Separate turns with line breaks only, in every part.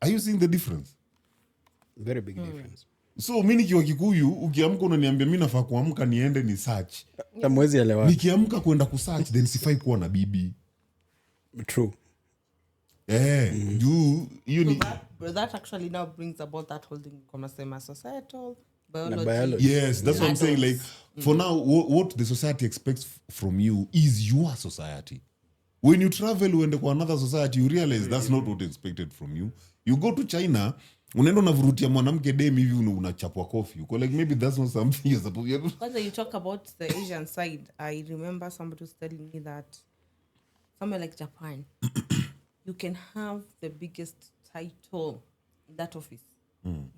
Are you seeing the difference?
Very big difference.
So mimi nikiwa Kikuyu, ukiamka unaniambia mimi nafaa kuamka niende ni search.
Mwezi elewa.
Nikiamka kwenda kusearch then sifai kuwa na bibi.
True.
Juu hiyo ni
that actually now brings about that whole thing kama sema societal
biology.
Yes, that's what I'm saying. Like for now, what the society expects from you is your society. When you travel uende kwa another society, you realize that's not what expected from you. You go to China, unaenda unavurutia mwanamke dem hivi unachapwa coffee. Uko like maybe that's not something you're supposed to do.
Because you talk about the Asian side, I remember somebody was telling me that somewhere like Japan, you can have the biggest title in that office.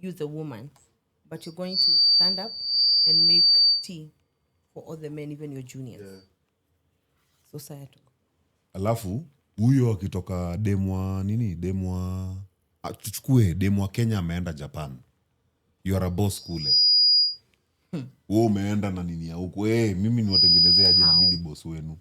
You're the woman, but you're going to stand up and make tea for all the men, even your juniors. Yeah. Societal.
Alafu huyo akitoka demwa tuchukue demwa Kenya ameenda Japan. You are a boss kule. Wewe umeenda na nini ya huko? Mimi niwatengenezea aje na mimi ni boss wenu.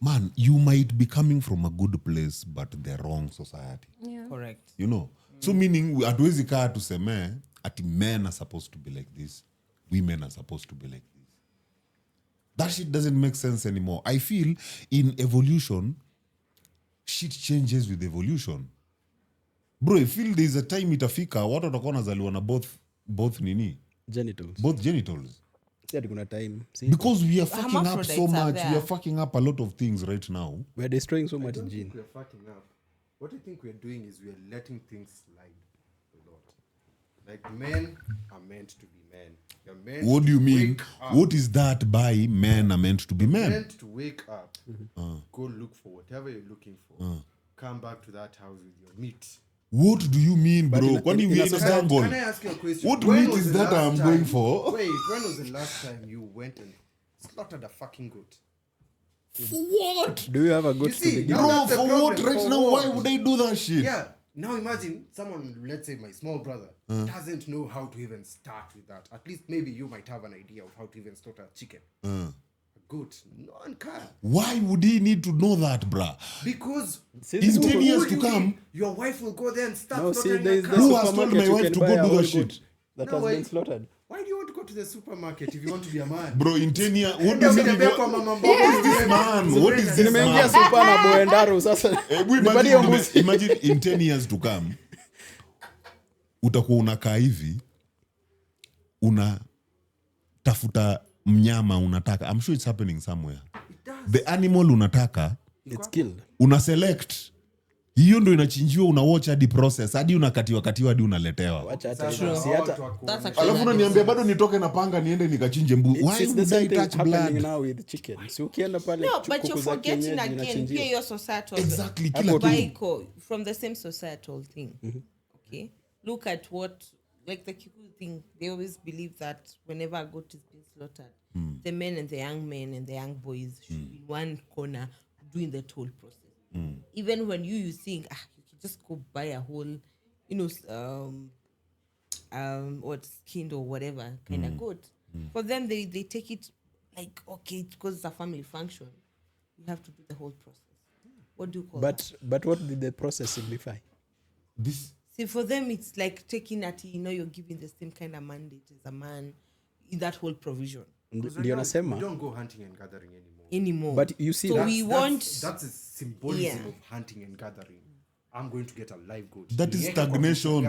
Man, you might be coming from a good place but the wrong society.
Yeah. Correct.
You know. So meaning hatuwezi kaa tuseme ati men are supposed to be like this, women are supposed to be like this. That shit doesn't make sense anymore. I feel in evolution, shit changes with evolution. Bro, I feel there's a time itafika watu watakuwa wanazaliwa na both nini?
Genitals.
Both genitals.
Kuna time. See?
Because we are fucking up so much. We are fucking up a lot of things right now.
We are destroying so much gene.
We are fucking up. What I think we are doing is we are letting things slide a lot. Like men are meant to be men.
What do you mean? What is that by men are meant to be men?
Meant to wake up, go look for whatever you're looking for, come back to that house with your meat.
What do you mean, bro? Can
I ask you a question?
What meat is that I'm going for?
Wait, when was the last time you went and slaughtered a fucking goat?
For what?
Do you have a goat?
Bro, for what? Right now, why would I do that shit?
Yeah. Now imagine someone, let's say my small brother, doesn't know how to even start with that. At least maybe you might have an idea of how to even slaughter a chicken. A goat. No one can.
Why would he need to know that, bruh?
Because
in 10 years to come,
your wife will go there and start
slaughtering
a cow.
Who has told my wife to go do that shit?
That has been slaughtered.
Why do you want to go to the supermarket if you want to be a man?
Bro, in 10 years, what is this man? What is this man?
Super na boendaru sasa.
Imagine in 10 years to come, utakuwa unakaa hivi, unatafuta mnyama unataka. I'm sure it's happening somewhere. The animal unataka,
it's killed.
Una select. Hiyo ndo inachinjiwa, una watch hadi process, hadi unakatiwa hadi unaletewa. Alafu unaniambia bado nitoke na panga niende nikachinje mbu. Why would I touch blood
now with chicken? Si ukienda pale
no, but you're forgetting again pia your societal.
Exactly, kila kitu.
From the same societal thing. Okay? Look at what, like the Kikuyu thing, they always believe that whenever a goat is being slaughtered, the men and the young men and the young boys should be in one corner doing the whole process. Even when you think, you can just go buy a whole, what skinned or whatever kind of goat. For them, they take it like, okay, because it's a family function, you have to do the whole process. What do you call that?
But what did the process signify?
See, for them, it's like taking that, you're giving the same kind of mandate as a man in that whole provision.
We don't go hunting and gathering anymore.
But you see,
so
that's a symbolism of hunting and gathering. I'm going to get a live goat.
That is stagnation.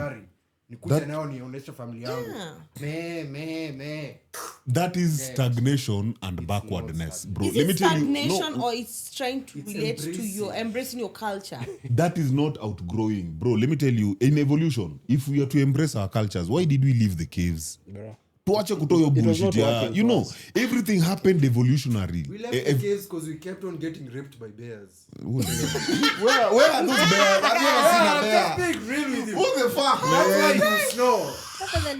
That is stagnation and backwardness, bro.
Is it stagnation or it's trying to relate to your embracing your culture?
That is not outgrowing, bro. Let me tell you, in evolution, if we are to embrace our cultures, why did we leave the caves?
Bro.
Tuache kutoa your bullshit, yeah. You know, everything happened evolutionary.
We left the caves because we kept on getting raped by bears.
Where are those bears? I've never seen a bear.
Just being real with you.
What the fuck, man?
That's why you snore.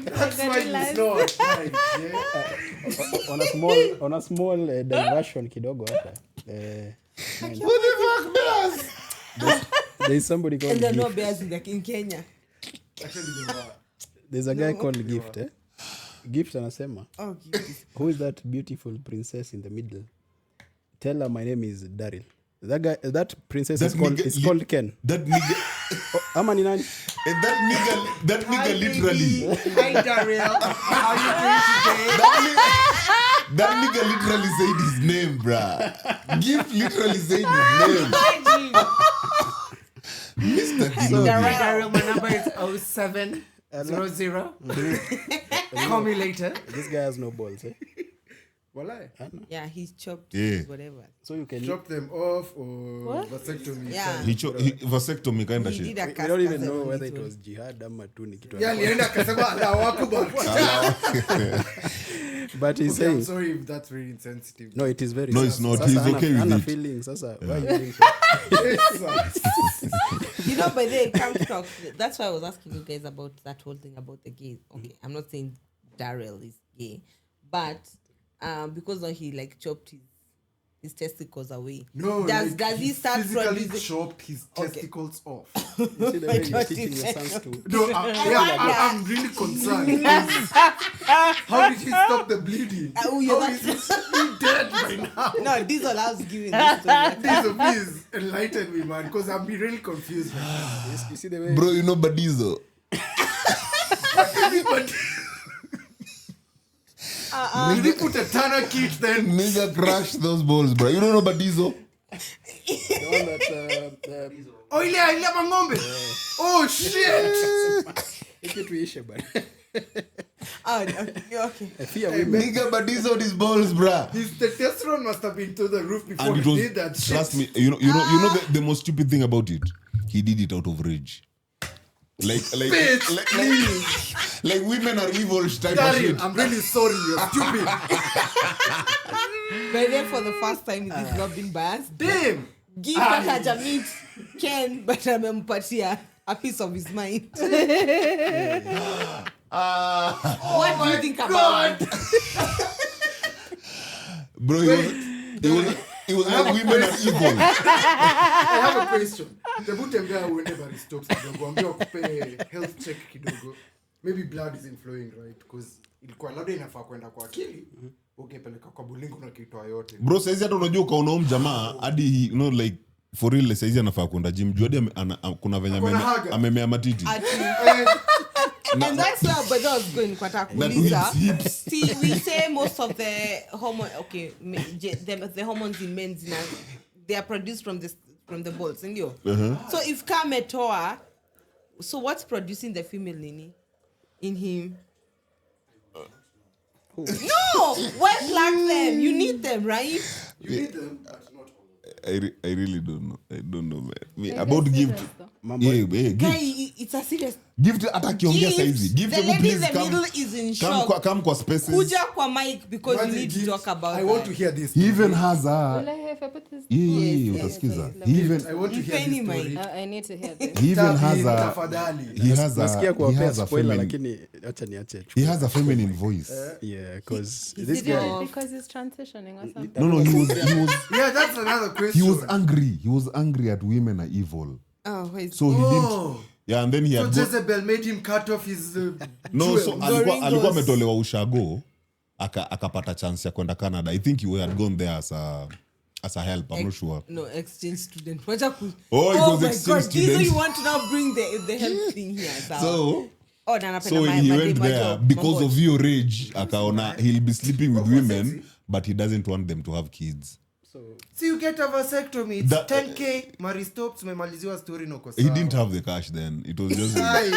That's why you snore at night, yeah?
on a small diversion kidogo hata.
What the fuck, bears?
There is somebody called
and there are no bears in Kenya.
Actually, there were.
There's a guy called Gift, Gift anasema, who is that beautiful princess in the middle? Tell her my name is Daryl. That princess is called Ken.
That nigga
Ama ni nani?
And that nigga literally,
Hi, Daryl. How you doing today?
that nigga literally said his name, bruh. Gift literally said his name. Mr. Kinobi.
Daryl, my number is 0700. Call me later.
This guy has no balls, eh?
Walai.
Yeah, he's chopped
Yeah.
whatever.
So you can...
Chop them off or vasectomy.
Yeah.
He vasectomy kind of
He
shit.
did a
We
cast
don't even
as
know
a
whether
little.
it was jihad ama tu ni kitu.
Yeah, alienda akasema Allahu Akbar.
But he's
Okay, I'm
saying...
sorry if that's very insensitive.
No, it is very...
No, it's not.
Sasa
He's
hana-
okay with
hana
it.
feelings. Sasa, why are you doing so?
You know, but they come to talk. That's why I was asking you guys about that whole thing about the gays. Okay, I'm not saying Daryl is gay, but because now he like chopped his testicles away.
No,
does
like,
he start
physically
producing?
chopped his testicles off.
You see the way
God,
you're teaching
you
your
said
sons to...
No, I'm really concerned. How did he stop the bleeding?
Oh, you're
How
not-
is he dead by now?
No, Diesel loves giving this story.
Please enlighten me, man, because I'm really confused. Right now.
You see the way...
Bro, you know Badizo?
Did he put a tourniquet then?
Nigga crashed those balls, bro. You don't know Badizo?
The one that...
Oh, ile mang'ombe. Oh, shit.
Iki tuishe, bana.
Oh, okay.
I fear women.
Nigga Badizo on his balls, bruh.
His testosterone must have been to the roof before
And it
he
was,
did that shit.
trust me, you know the most stupid thing about it? He did it out of rage. Like women are evil type of
Daryl,
shit.
I'm really sorry, you're stupid.
But then for the first time, this is not been biased.
Damn.
Give that hajamit Ken, but amempatia a piece of his mind. What do you think about it?
Bro, it was like women are evil.
I have a question. Hebu tembea uende Baristops kidogo, ambia wakupe health check kidogo. Maybe blood isn't flowing right because ilikuwa labda inafaa kwenda kwa akili, ukipeleka kwa bulingo na kitu yote.
Bro, saizi hata unajua ukaona huyu mjamaa hadi you know like for real saizi anafaa kwenda gym. Juu hadi kuna venye amemea matiti.
And that's where but I was going kwa takuuliza.
hips.
See, we say most of the the hormones in men's now they are produced from the balls, ndio. So if kametoa, so what's producing the female nini in him? No, why plug them? You need them, right?
You need them, but not all.
I really don't know. I don't know, man. Me, about gift. Yeah, gift.
Guy, it's a serious.
Gift hata kiongea saizi. Gift
The
hebu
lady in
please
the middle is in shock.
come kwa spaces.
Kuja kwa mic because you
Imagine
need to
gift.
talk about
I want to
that.
hear this.
He even has a
Will I, if I put this?
yeah,
Yes,
utasikiza.
yes.
He even
I want to hear
Penny
this story.
mic.
I need to hear this.
he even has a
Tafadhali.
he has
Nasikia
a
kuwapea spoiler
feminine
lakini acha niache.
he has a feminine voice.
Yeah, because
Is
this
it
guy...
all-
Because it's transitioning or something.
No, he was
Yeah, that's another
he
question.
was angry. He was angry at women are evil.
Oh, wait.
So he didn't.
Oh,
Yeah, and then he
so
had got,
Jezebel made him cut off his
no,
jewels.
so alikuwa ametolewa ushago akapata chance ya kwenda Canada. I think he had gone there as a help. I'm not sure.
No, exchange student. Wacha ku-
Oh, it was
my
exchange
God, Diesel,
student.
you want to now bring the help thing here.
So
oh, na napenda
so
my-
he
my
went
day, my
there
job,
because
my
of your rage. Akaona he'll be sleeping with women, but he doesn't want them to have kids.
So you get a vasectomy, it's
That-
10k. Maristops umemaliziwa story na uko
He
sawa.
didn't have the cash then. It was just
Ai.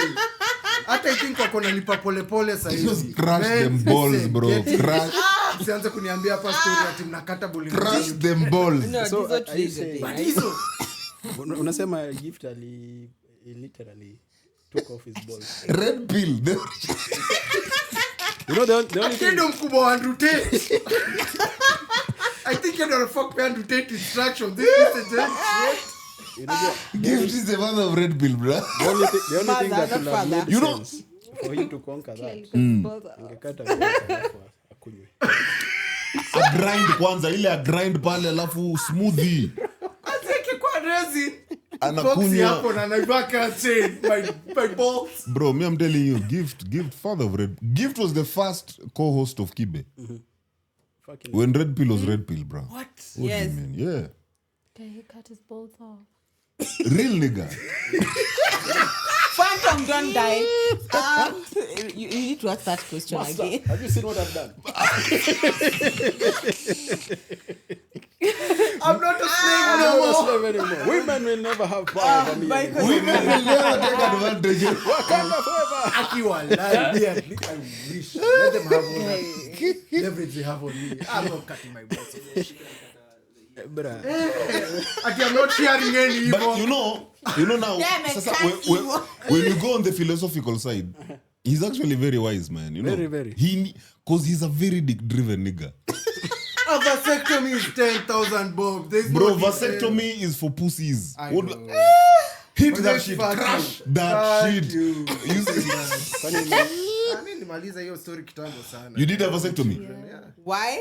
Hata I think wako nalipa polepole saizi.
just crash
Man,
them balls,
listen,
bro.
get it.
Crash
Usianze kuniambia hapa story ati mnakata bulingo.
crash them balls.
No,
So,
Diesel
are you
today is the day,
saying-
But
right?
hizo
unasema gift he literally took off his balls.
Red pill.
You know the only thing...
Kendo mkubwa wa Andrew Tate. I think you don't fuck me Andrew Tate instructions. This is a shit.
Unajua,
Gift is the mother of red pill, bro.
the only thing
Mother,
that
not
would have
father.
made
You know-
sense for him to conquer that,
Clearly, because both are-
angekata balls alafu akunywe.
A grind kwanza ile a grind pale alafu smoothie
Azeki kwa resin. Boxy
anakunywa.
hapo na naivaka chain. My balls.
Bro, me I'm telling you, Gift father of red. Gift was the first co-host of Kibe
Fucking
when Red Pill was Red Pill, bro.
What?
What do
Yes.
you mean? Yeah.
Okay, he cut his balls off.
Real nigga.
Phantom don't die. You need to ask that question
Master,
again.
have you seen what I've done?
I'm not a slave
I'm
no
not a
more.
slave anymore. Women will never have power over me.
my
anymore.
Women will never take advantage.
Wakanda forever.
Akiwa alive, me at least I wish. Let them have all that leverage they have on me. I'm not cutting my balls.
Bruh.
Aki, I'm not sharing any
But
evil.
you know now,
Damn it,
sasa,
can't
when you go on the philosophical side, he's actually very wise, man. You know,
Very, very.
Because he's a very dick-driven nigga.
A vasectomy is 10,000 bob. There's
Bro,
no difference.
vasectomy is for pussies.
I
What-
know.
Hit
But
that
just
shit,
fuck
crash
you.
that
Fuck
shit.
you.
Funny,
Nilimaliza hiyo story kitambo sana.
You did a vasectomy?
Yeah.
Why?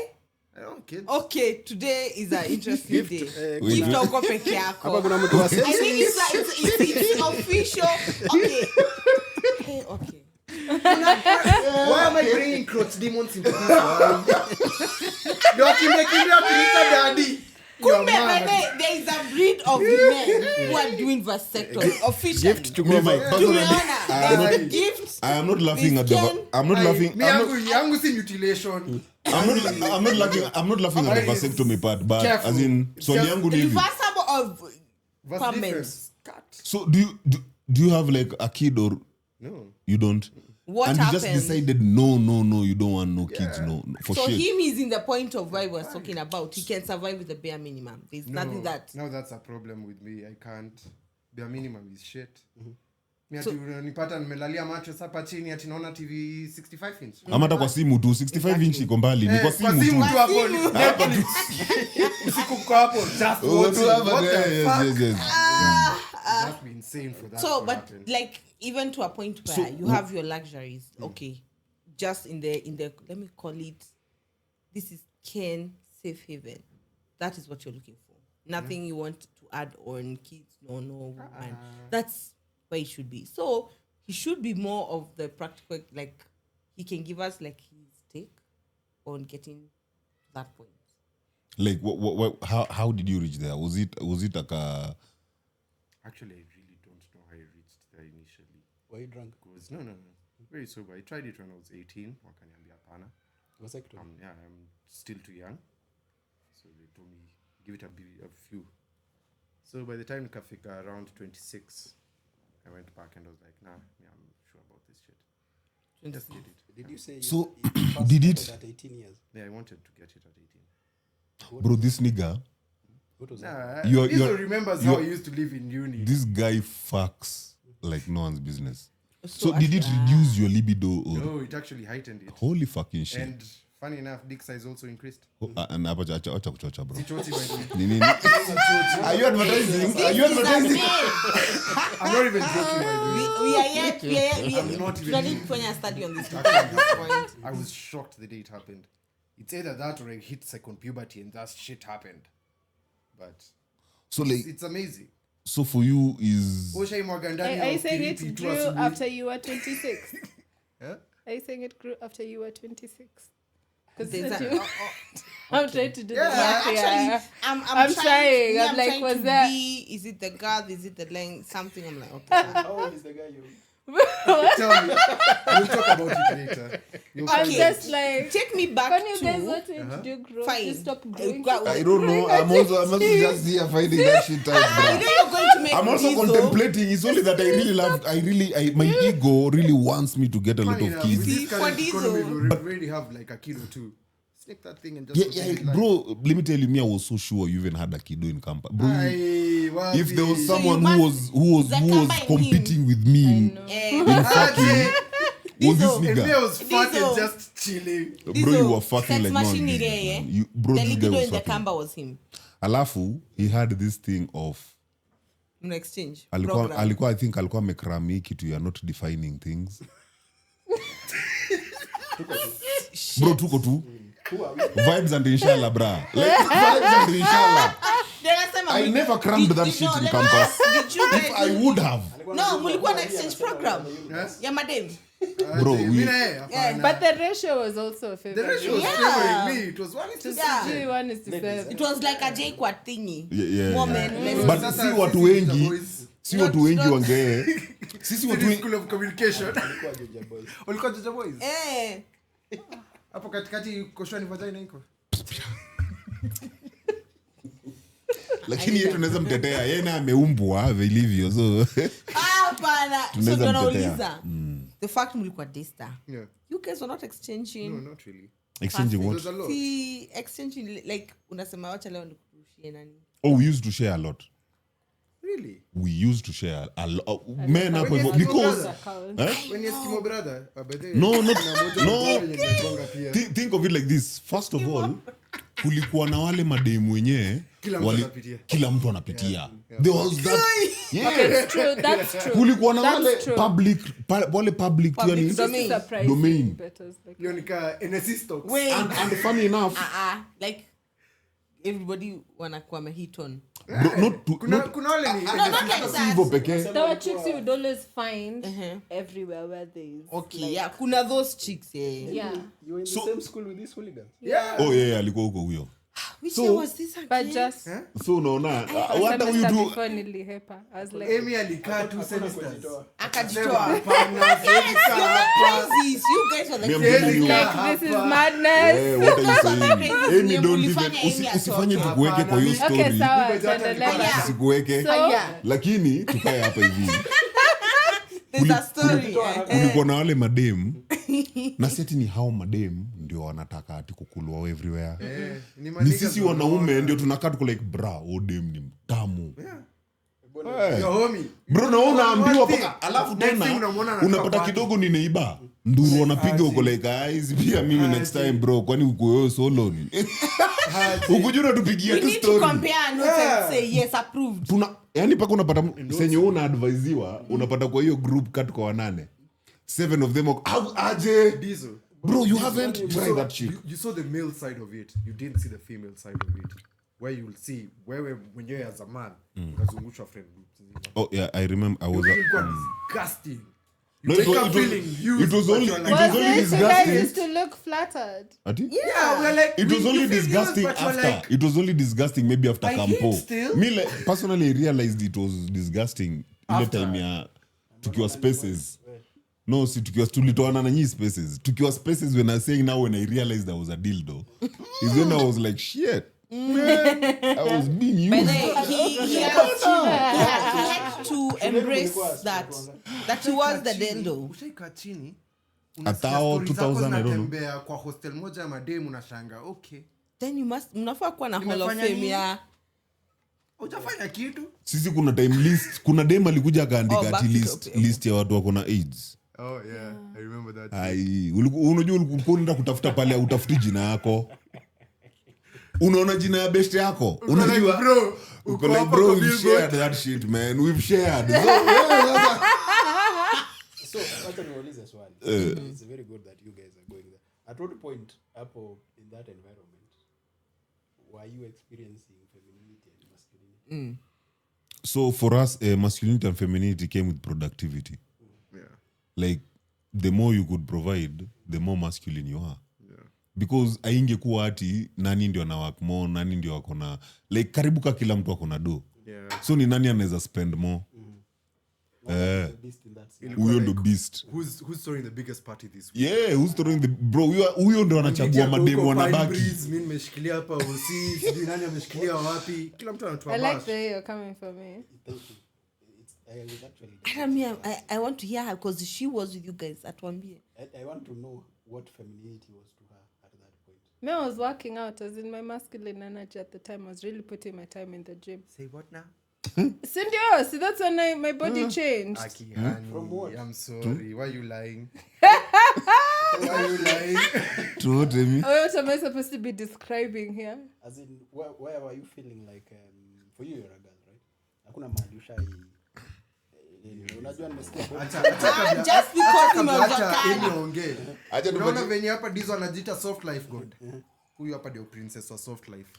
I don't kids.
Okay, today is an interesting day.
Wait,
Gift
wait.
uko peke yako.
hapa kuna mtu wa
I think it's official. Okay. Hey, okay.
Why am I bringing crotch demons into this one? Ndio akimbia kulita daddy. Your
Kumbe,
man.
there is a breed of men who are doing vasectomy officially.
gift to
Me, my
Goma.
personal-
Tumeona.
I am
There's
not-
a gift.
I am not laughing at the. I'm not laughing.
Me yangu si mutilation.
I'm not laughing. I'm not laughing at the
Mine is
vasectomy part, but
careful.
as in,
It's
swali
just
yangu ni hivi.
Reversible of
What's
comments.
difference? Cut.
So do you have like a kid or
No.
you don't?
What
and
happened?
you just decided no, you don't want no kids, no, for
So
shit.
him is in the point of why we're talking about. He can survive with the bare minimum. There's nothing that.
Now that's a problem with me. I can't. Bare minimum is shit. Mi ati unanipata nimelalia mattress hapa chini ati naona TV 65 inch.
Ama hata kwa simu tu 65 inch iko mbali, ni kwa simu tu.
tu hapo
Kwa
ni
simu.
Netflix. Usiku kwa hapo just
Oh,
watching.
tu hapa,
What the
yes,
fuck?
yes, yes.
It must be insane for that
So,
to
but
happen.
like even to a point where you have your luxuries, okay, just in the let me call it. This is Ken safe haven. That is what you're looking for. Nothing you want to add on kids. No, woman. That's where it should be. So he should be more of the practical. Like he can give us like his take on getting to that point.
Like how did you reach there? Was it like a
Actually, I really don't know how I reached there initially.
Were you drunk?
Because no. Very sober. I tried it when I was 18. Wakaniambia hapana.
Vasectomy.
Yeah, I'm still too young. So they told me, give it a few. So by the time nikafika around 26, I went back and I was like, nah, yeah, I'm sure about this shit. Just did it.
Did you say
So,
you first
did it-
started at 18 years?
Yeah, I wanted to get it at 18.
bro? This nigga,
What was that?
Nah,
You're-
Izo
you're-
remembers how I
you're-
used to live in uni.
this guy fucks like no one's business. So did it reduce your libido or
No, it actually heightened it.
holy fucking shit?
And funny enough, dick size also increased.
And acha kuchocha, bro.
Chochi, by the way.
Nini? Are you advertising? Are you advertising?
I'm not even joking, by the way.
We are yet.
I'm not even-
Studying Kenya study on this at this point.
I was shocked the day it happened. It's either that or I hit second puberty and that shit happened. But
So like,
it's amazing.
so for you is
Osha imwaga ndani
Are
ya
you saying
piriti
it
tu
grew
asubuhi.
after you were 26?
Yeah?
Are you saying it grew after you were 26?
There's
Because
a-
I'm trying to do the
Yeah,
math here.
Actually, I'm
I'm trying. I'm like,
trying
was
to
that-
be, is it the girth? Is it the length? Something. I'm like, okay.
How old is the guy you?
Tell me. We'll talk about it later. You'll
I'm
find
just
out.
like,
Take me back
when you
to
guys want to grow,
Fine.
you stop growing.
I don't know. I'm also just here finding that shit out,
I
bro.
know you're going to make
I'm also
me so.
contemplating. It's only that I really love. My ego really wants me to get a lot
Funny
of
enough,
kids.
with this
See,
current
for these,
economy, we already have like a kid or two. Snake that thing and just
Yeah,
pretend like-
bro. Let me tell you, me, I was so sure you even had a kiddo in campus, bro.
Aye, wapi.
If there was
So
someone
you
who
must-
was
Zakamba and
competing with me in, in fucking,
Aye,
was this
Dizo.
and me, I
nigga?
was fat
Dizo.
and just chilling.
Bro, you were fucking like no one
machine
business,
ile,
man. You, bro,
the
this guy
liquido
was
in the
fucking.
kamba was him.
Alafu, he had this thing of
In exchange.
alikuwa
program.
I think alikuwa amekrami kitu you are not defining things. Bro, tuko tu. Vibes and inshallah, bra. Like vibes and inshallah.
Then I said,
I never crammed that shit in campus.
Did you
If I would have.
No, mulikuwa na exchange program. Ya madem.
Bro,
Mimi na yeye, hapana.
But the ratio was also
The
favoring.
ratio was
Yeah.
favoring me. It was 1:7.
Sijui 1:7.
It was like a J-Quad thingy.
Yeah.
More men, less
But
Sasa
si watu
sisi
wengi
boys.
si watu wengi wangee sisi watu
City
wengi
School of Communication.
Alikuwa Georgia Boys.
Ulikuwa Georgia Boys?
Eh.
Hapo katikati koshwani vagina iko.
lakini yeye tunaweza mtetea yeye naye ameumbwa vilivyo so
Hapana. So
Tunaweza
ndo
mtetea.
nauliza. The fact mlikuwa Daystar.
Yeah.
You guys were not exchanging.
No, not really.
exchanging
It
what
was a lot.
Si exchanging like unasema wacha leo nikurushie nani.
oh we used to share a lot
Really?
we used to share a lot men hapo hivyo
When you
because
Account.
eh?
When you're Eskimo brother, by the way,
No, not-
kuna moja
no.
yenye nimegonga pia.
Think of it like this first of all kulikuwa na wale mademu wenyewe
Kila mtu anapitia.
kila mtu anapitia there was that yeah
It's true, that's true.
kulikuwa na
That's
wale
true.
wale public tu yani
Public domain.
Surprising,
Domain.
but it was like-
Hiyo ni ka NSC stocks.
Wait.
and funny enough
Like everybody wanakuwa hit on.
bro, not to
Kuna
not
wale ni
not
NSC
like
stocks.
si hivyo pekee
There were chicks you would always find
Uh-huh.
everywhere where there is.
Okay, yeah, kuna those chicks, yeah.
Yeah.
You were in the
So-
same school with these hooligans?
Yeah.
oh yeah alikuwa huko huyo
Which
So-
year was this again?
But just
so unaona
a
what are you
semester
do
before nilihepa. I was like,
Amy alikaa 2 semesters.
Akajitoa.
Hapana, siwezi kaa hapa.
Crazies, you guys were
Me, I'm
like,
telling you.
like, this is
Hapa.
madness.
Eh, what are you saying Amy
Nye
don't
mulifanya
even
Amy
usifanye
atoke.
tukuweke kwa hiyo
Okay,
story
sawa,
Nimejua
tuendelea.
Yeah.
sikuweke
So,
Yeah.
lakini tukae hapa hivi
there's a story.
kulikuwa na wale madem na seti ni hao madem ndio wanataka ati kukulwa everywhere
Ni
ni
maniga
sisi
za
wanaume
wanaona.
ndio tunakaa tuko like bra odem ni mtamu
Your homie.
bro na wewe unaambiwa
One thing.
paka alafu
Next
tena
thing unamwona anatoka
unapata
party.
kidogo ni neiba nduru wanapiga uko like hizi pia mimi next time bro kwani uko wewe solo ni ukujua unatupigia
We
tu
need to
story
compare notes and say yes, approved.
tuna yani paka unapata senye wewe unaadvisiwa unapata kwa hiyo group cut kwa 8 7 of them aje
Diesel.
bro you haven't tried that shit
You saw the male side of it. You didn't see the female side of it. Where you'll see wewe mwenyewe as a man unazungushwa friend groups nzima.
oh yeah I remember I was
Ilikuwa disgusting.
no,
You
it
wake
was,
up
it was,
feeling used,
it was
but
only
you're
it
like-
was
was
only
it you guys
disgusting
used to look flattered?
Ati?
Yeah, we're like
It was
you
only
feel used,
disgusting
but you're
after.
like,
It was only disgusting maybe after
I
Campo.
hate still.
Me like, personally I realized it was disgusting ile
After.
time ya tukiwa spaces. No, si tukiwa tulitoana na nyinyi spaces. Tukiwa spaces when I saying now when I realized I was a dildo. Is when I was like shit. Man, I was being
By
used.
the way, he had to embrace that he was the dildo.
Ushaika chini.
Atao, 2000, I don't know.
Tembea kwa hostel moja ya mademu unashanga. Okay.
Then you must mnafaa kuwa na hall of
Nimefanya
fame
nini?
ya
Hujafanya kitu?
Sisi kuna time list, kuna dem alikuja akaandika
Oh, back
ati
to
list,
topic.
list ya watu wako na AIDS.
Oh yeah, I remember that.
Ai, unajua ulikuwa unaenda kutafuta pale utafuti jina yako. Unaona jina ya best yako. Unajua
bro,
uko like bro we've shared that shit man. We've shared.
So, wacha niwaulize swali. It's very good that you guys are going there. At what point hapo in that environment were you experiencing femininity and masculinity?
So for us masculinity and femininity came with productivity.
Yeah.
Like the more you could provide, the more masculine you are. Because aingekuwa ati nani ndio na work more, nani ndio wako na like karibu ka kila mtu ako na do.
Yeah.
So ni nani anaweza spend more?
The beast in that scene.
Huyo ndo beast.
Who's throwing the biggest party this week?
Yeah, who's throwing the bro? Huyo ndo anachagua mademu wanabaki.
Mimi nimeshikilia hapa OC, sijui nani ameshikilia wapi. Kila mtu anatoa
I like
bash.
the way you're coming for me.
Thank you. I was actually
I don't mean, I want to hear her because she was with you guys at Wambie.
I want to know what femininity was to her at that point.
Me, I was working out as in my masculine energy at the time. I was really putting my time in the gym.
Say what now?
Sindio, see that's when my body changed.
Aki, honey,
From what?
I'm sorry. Why you lying? Why you lying?
What
What am I supposed to be describing here?
As in, where were you feeling like, for you, you're a girl, right? Hakuna mahali ushai unajua nimesikia
Just because he was
Acha
a
Amy aongee.
Acha
Unaona
tupate-
venye hapa Dizo anajiita soft life god. Huyu hapa ndio princess wa soft life.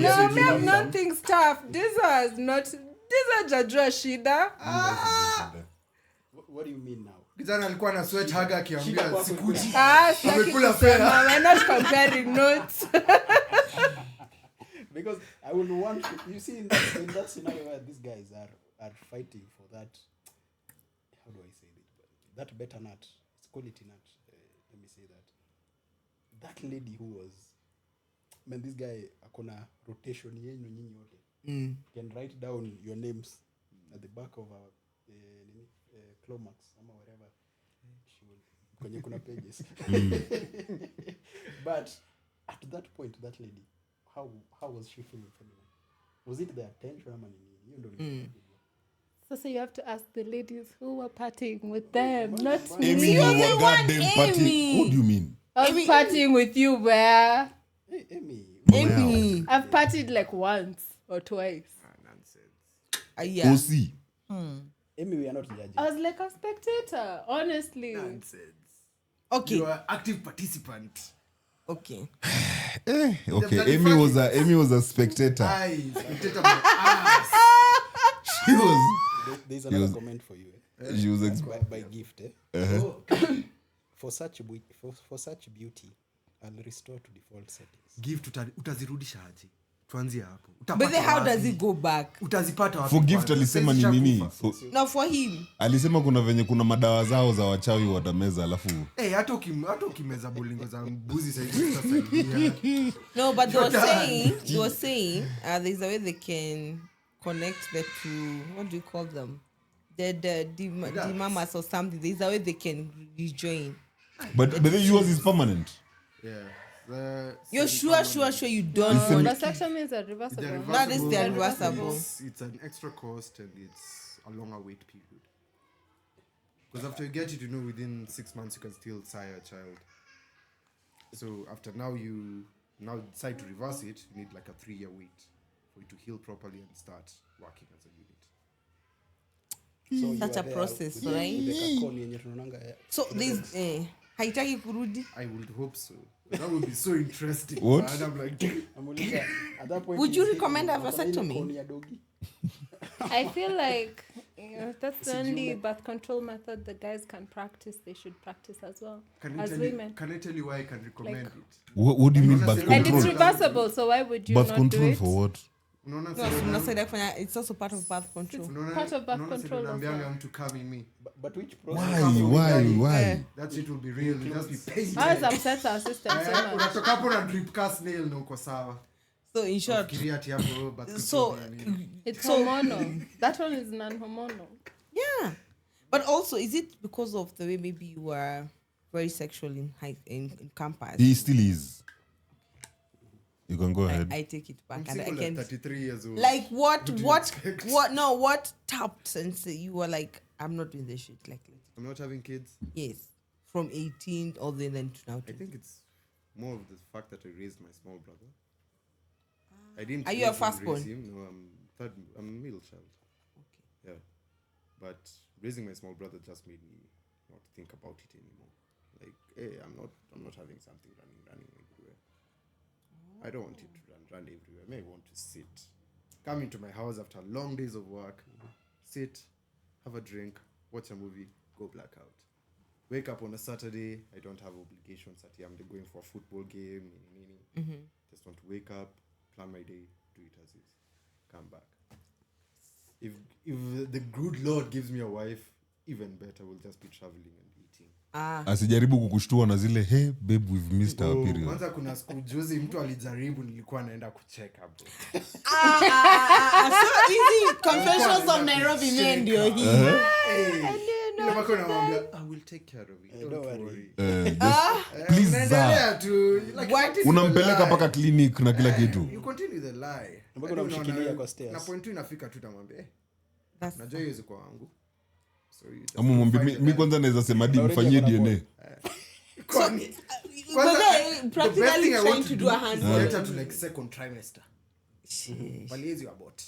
No, me, I'm not think stuff. These are Jajua Shida.
what do you mean now?
kijana alikuwa na sweat haga akiambia sikuji
Sitaki
Amekula
kusema,
fare.
we're not comparing notes.
Because I will want to, you see in that scenario where these guys are fighting for that, how do I say it, that better nut, it's quality nut, let me say that lady who was, man, this guy akona rotation yenyu nyinyi wote can write down your names at the back of a Clomax ama whatever she will, kwenye kuna pages. But at that point, that lady, how was she feeling feminine? Was it the attention ama nini? Hiyo ndo nilikuwa.
So you have to ask the ladies who were partying with them, not
Amy,
me.
you
the
were
one,
goddamn party.
Amy.
What do you mean?
I was partying with you where
Hey, Amy.
Amy.
I've partied like once or twice.
Yeah.
OC.
Amy, we are not judging.
I was like a spectator, honestly.
Okay.
you are active participant.
Okay.
Okay. Amy was a spectator.
Eyes, spectator my ass.
She was.
There's another comment for you.
She was.
By gift. For such beauty, I'll restore to default settings.
Gift utazirudisha aje? Tuanzie hapo.
But then how does it go back?
Utazipata wapi?
For gift
kwanza?
alisema ni
Sasa
nini?
zishakufa.
Now for him.
Alisema kuna venye kuna madawa zao za wachawi watameza alafu
hata ukimeza bolingo za mbuzi sasa utasaidia.
No, but they were saying there's a way they can connect the two, what do you call them? The mamas or something. There's a way they can rejoin.
but then yours is permanent.
You're sure you don't
Listen.
want
Vasectomy means a reversible.
That is the reversible.
It's an extra cost and it's a longer wait period. Because after you get it, within 6 months you can still sire a child. So after now you decide to reverse it, you need like a 3-year wait for it to heal properly and start working as a unit.
So you
Such
are
a
there
process,
with the-
right?
with the kakoni yenye tunaonanga,
So this haitaki kurudi.
I would hope so. That would be so interesting.
What?
And I'm like,
Namuuliza, at that point
Would you
is-
recommend a
wakona ile
vasectomy?
koni ya dogi?
I feel like that's the only birth control method the guys can practice. They should practice as well as women.
Can I tell you why I can recommend
Like-
it?
What do you mean birth
And
And it's
control?
reversible, so why would you
Birth
not
control
do it?
for what?
Unaona
No,
sasa-
tunasaidia kufanya, it's also part of birth control.
unaona-
part of birth
unaona sasa
control as
tunaambianga
well.
mtu come in me.
But which
Why?
process?
Why?
That shit will be real. You'll just be paid.
Ours upsets our system so much.
Unatoka hapo na drip cast nail na uko sawa.
So in short,
Fikiria ati hapo but
so
It's hormonal. That one is non-hormonal.
yeah, but also is it because of the way maybe you were very sexual in campus?
He still is. You can go ahead.
I take it back,
I'm
and I
single at
can
33 years old.
like what
do you
what
expect?
what tapped and say you were like, I'm not doing this shit like
I'm not having kids.
yes, from 18 all the way then to now.
I think it's more of the fact that I raised my small brother. I didn't.
Are you a
raise him,
firstborn?
raise him. No, I'm a middle child.
Okay.
Yeah, but raising my small brother just made me not think about it anymore. Like, hey, I'm not having something running everywhere. I don't want it to run everywhere. I may want to sit, come into my house after long days of work, sit, have a drink, watch a movie, go blackout. Wake up on a Saturday. I don't have obligations. I'm going for a football game. Just want to wake up, plan my day, do it as is, come back. If the good Lord gives me a wife, even better. We'll just be traveling and eating.
Asijaribu kukushtua na zile hey babe we've missed our period.
Kwanza kuna siku juzi mtu alijaribu, nilikuwa naenda kucheka bro.
So easy confessions of Nairobi men ndio hii.
Ile wako namwambia, I will take care of it. Don't worry.
Please
Naendelea tu. Like,
What?
continue
unampeleka
the lie.
paka clinic na kila kitu.
You continue the lie.
Mpaka unamshikilia
Unaona,
kwa stairs.
na point tu inafika tu tamwambia,
That's
najua hiyo kwa wangu. So you just
Ama mwambie
find
mi kwanza naweza sema di mfanyie DNA.
Kwani-
but
Kwanza,
then
the best
practically
thing I
trying
want
to do a hand.
is get her to like second trimester. Waliezi wa bot.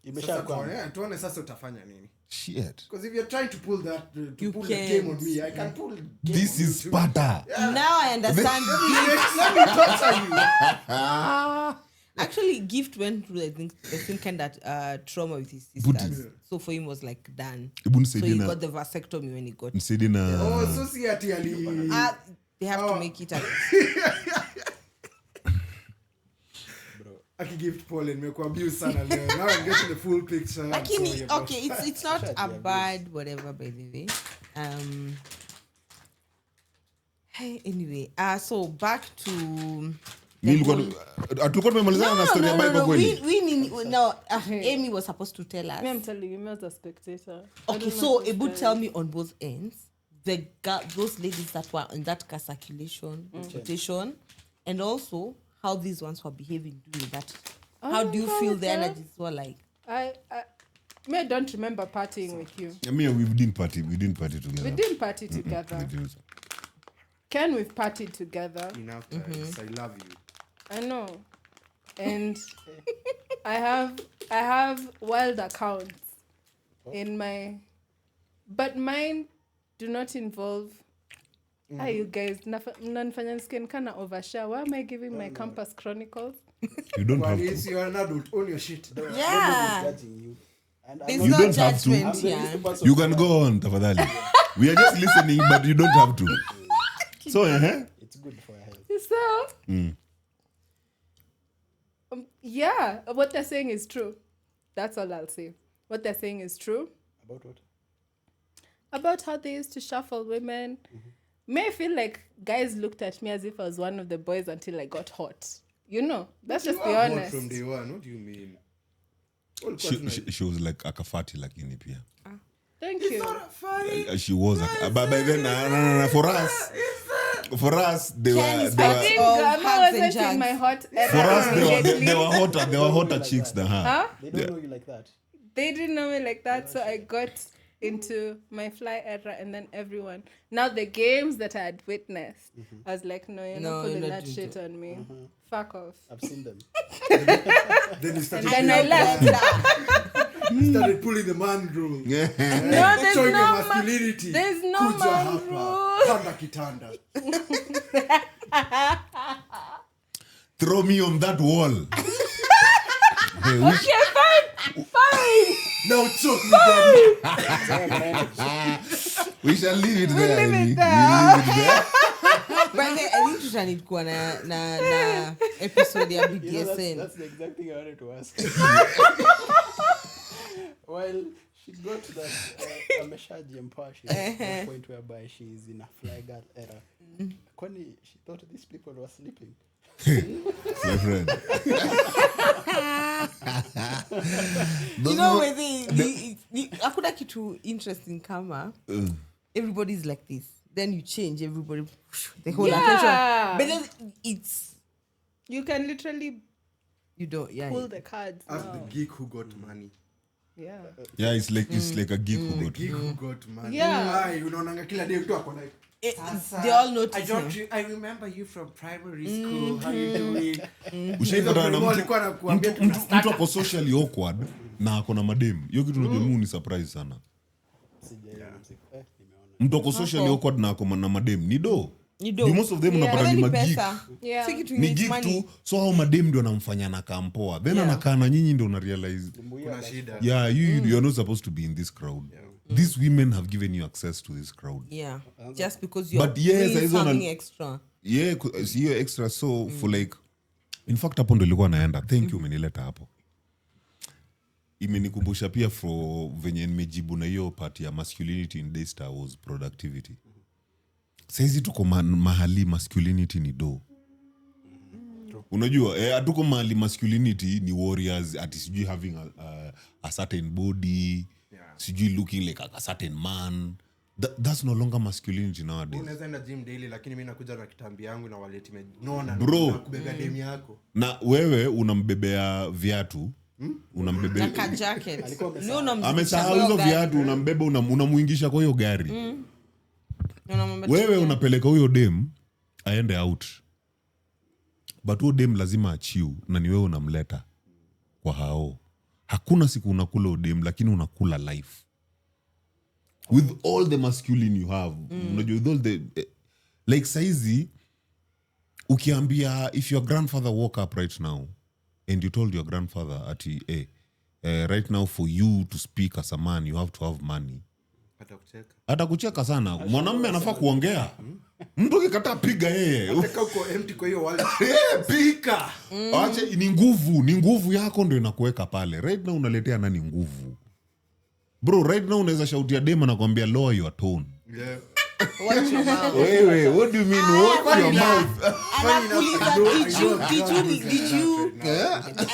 Imesha
Sasa
kwa
tuone sasa utafanya nini.
Shit.
Because if you're trying to pull that
You
pull the
can't.
game on me, I can pull game
This
on you
is
too.
Sparta.
Now I understand.
Let me torture you.
Actually, Gift went through, I think, the same kind of trauma with his
But-
sisters. So for him was like done.
Hebu
So
nisaidie
he
na
got the vasectomy when he got.
nisaidie na
Oh, so si ati ali
They have to make it.
akigift pole nimekuambia sana leo. Now I'm getting the full picture. I'm sorry
Lakini,
about
okay, it's not a bad whatever, by the way. Hey, anyway, so back to.
tulikuwa tumemalizana na story ya Bible kweli.
Amy was supposed to tell us.
Me, I'm telling you, me as a spectator. I
Okay,
don't know
so
this
it would
guy.
tell me on both ends, those ladies that were in that car circulation, rotation, and also how these ones were behaving during that. How do you feel the energies were like?
I don't remember partying with you.
I mean, we didn't party together.
We didn't party together.
We didn't.
Ken, we've partied together.
enough guys. I love you.
I know. And I have wild accounts in my, but mine do not involve. You guys, mnanifanya nisikie kana overshare. Why am I giving my campus chronicles?
You don't
Well,
have
it's
to.
you're an adult. Own your shit.
Yeah.
Nobody's judging you. And I'm
There's
You
no
don't have to.
judgment
I'm the
here.
least person
You can go on, tafadhali. We are just listening, but you don't have to. So,
It's good for your health.
So, yeah, what they're saying is true. That's all I'll say. What they're saying is true
About what?
about how they used to shuffle women. May I feel like guys looked at me as if I was one of the boys until I got hot. You know, let's just be
You are hot
honest.
from day one. What do you mean?
she was like akafati lakini pia.
Thank you.
She was but by then for us they
Ken
were
is
they
I
were
think
Oh,
Grandma
hugs and
wasn't in my
jugs.
hot era
for us
immediately.
they were hotter chicks than her.
Huh?
They don't know you like that.
They didn't know me like that, so I got into my fly era, and then everyone. Now the games that I had witnessed, I was like, no, you're
No,
not pulling
you're not
that
doing
shit on me. Fuck off.
I've seen them.
Then you started,
And I left.
started pulling the man rule.
Yeah.
No, there's
Showing
no
your
man.
masculinity.
There's no
Kuja
man
hapa.
rule.
Panda kitanda.
Throw me on that wall. Hey,
Now choke me down.
we shall leave it there.
leave it
Amy.
there.
We leave it there.
But then, I think tutanid kuwa na episode ya
You know,
BDSN.
that's the exact thing I wanted to ask. While she got to that Ameshaji Empire, she's at one point whereby she's in a fly girl era. Kwani she thought these people were sleeping.
My friend.
You know, when hakuna kitu interesting kama everybody's like this. Then you change everybody, the whole
Yeah.
attention. But then it's
You can literally
you don't
pull the cards.
As
now.
the geek who got money.
Yeah.
Yeah, it's like a geek who got
Geek who got money.
Yeah.
Ai, unaonanga kila day mtu ako like,
they all notice.
I remember you from primary school. How you doing?
Ushaipata na
walikuwa wanakuambia
mtu ako socially awkward na ako na madem. Hiyo kitu unajua mu ni surprise sana.
nimeona.
Mtu ako socially awkward na ako na madem. Ni do.
You do.
Most of them
Yeah.
unapata
But
ni
then ni
magik.
pesa.
Yeah.
Si kitu
Ni
needs
geek
money.
tu. So hao madem ndio anamfanya na kampoa. Then
Yeah.
anakaa na nyinyi ndio una realize
kuna shida.
yeah, you're not supposed to be in this crowd. These women have given you access to this crowd.
Yeah. Just because you're
But yes,
doing
hizo na-
something extra.
Yeah, hiyo extra so for like in fact hapo ndo nilikuwa naenda. Thank you umenileta hapo. Imenikumbusha pia for venye nimejibu na hiyo part ya masculinity in Daystar was productivity. Saizi tuko mahali masculinity ni do. Unajua hatuko mahali masculinity ni warriors ati sijui having a certain body, sijui looking like a certain man. That's no longer masculinity nowadays.
Unaweza enda gym daily lakini mimi nakuja na kitambi yangu na wallet imenona
Bro.
na kubeba demu yako.
Na wewe unambebea viatu, unambebea
Like a jacket. No,
amesahau hizo viatu, unambeba unamuingisha kwa hiyo gari. Wewe unapeleka huyo dem aende out, but huyo dem lazima achiu na ni wewe unamleta kwa hao. Hakuna siku unakula udem lakini unakula life with all the masculine you have. Unajua with all the like saizi ukiambia if your grandfather woke up right now and you told your grandfather ati right now for you to speak as a man you have to have money,
Atakucheka.
atakucheka sana. Mwanamume anafaa kuongea. Mtu akikataa piga yeye.
Nataka uko empty kwa hiyo wallet.
Pika. Acha ni nguvu yako ndio inakuweka pale. Right now unaletea nani nguvu? Bro, right now unaweza shautia dema na kuambia lower your tone.
Yeah.
Watch your mouth.
Wewe, what do you mean watch your mouth?
Anakuuliza,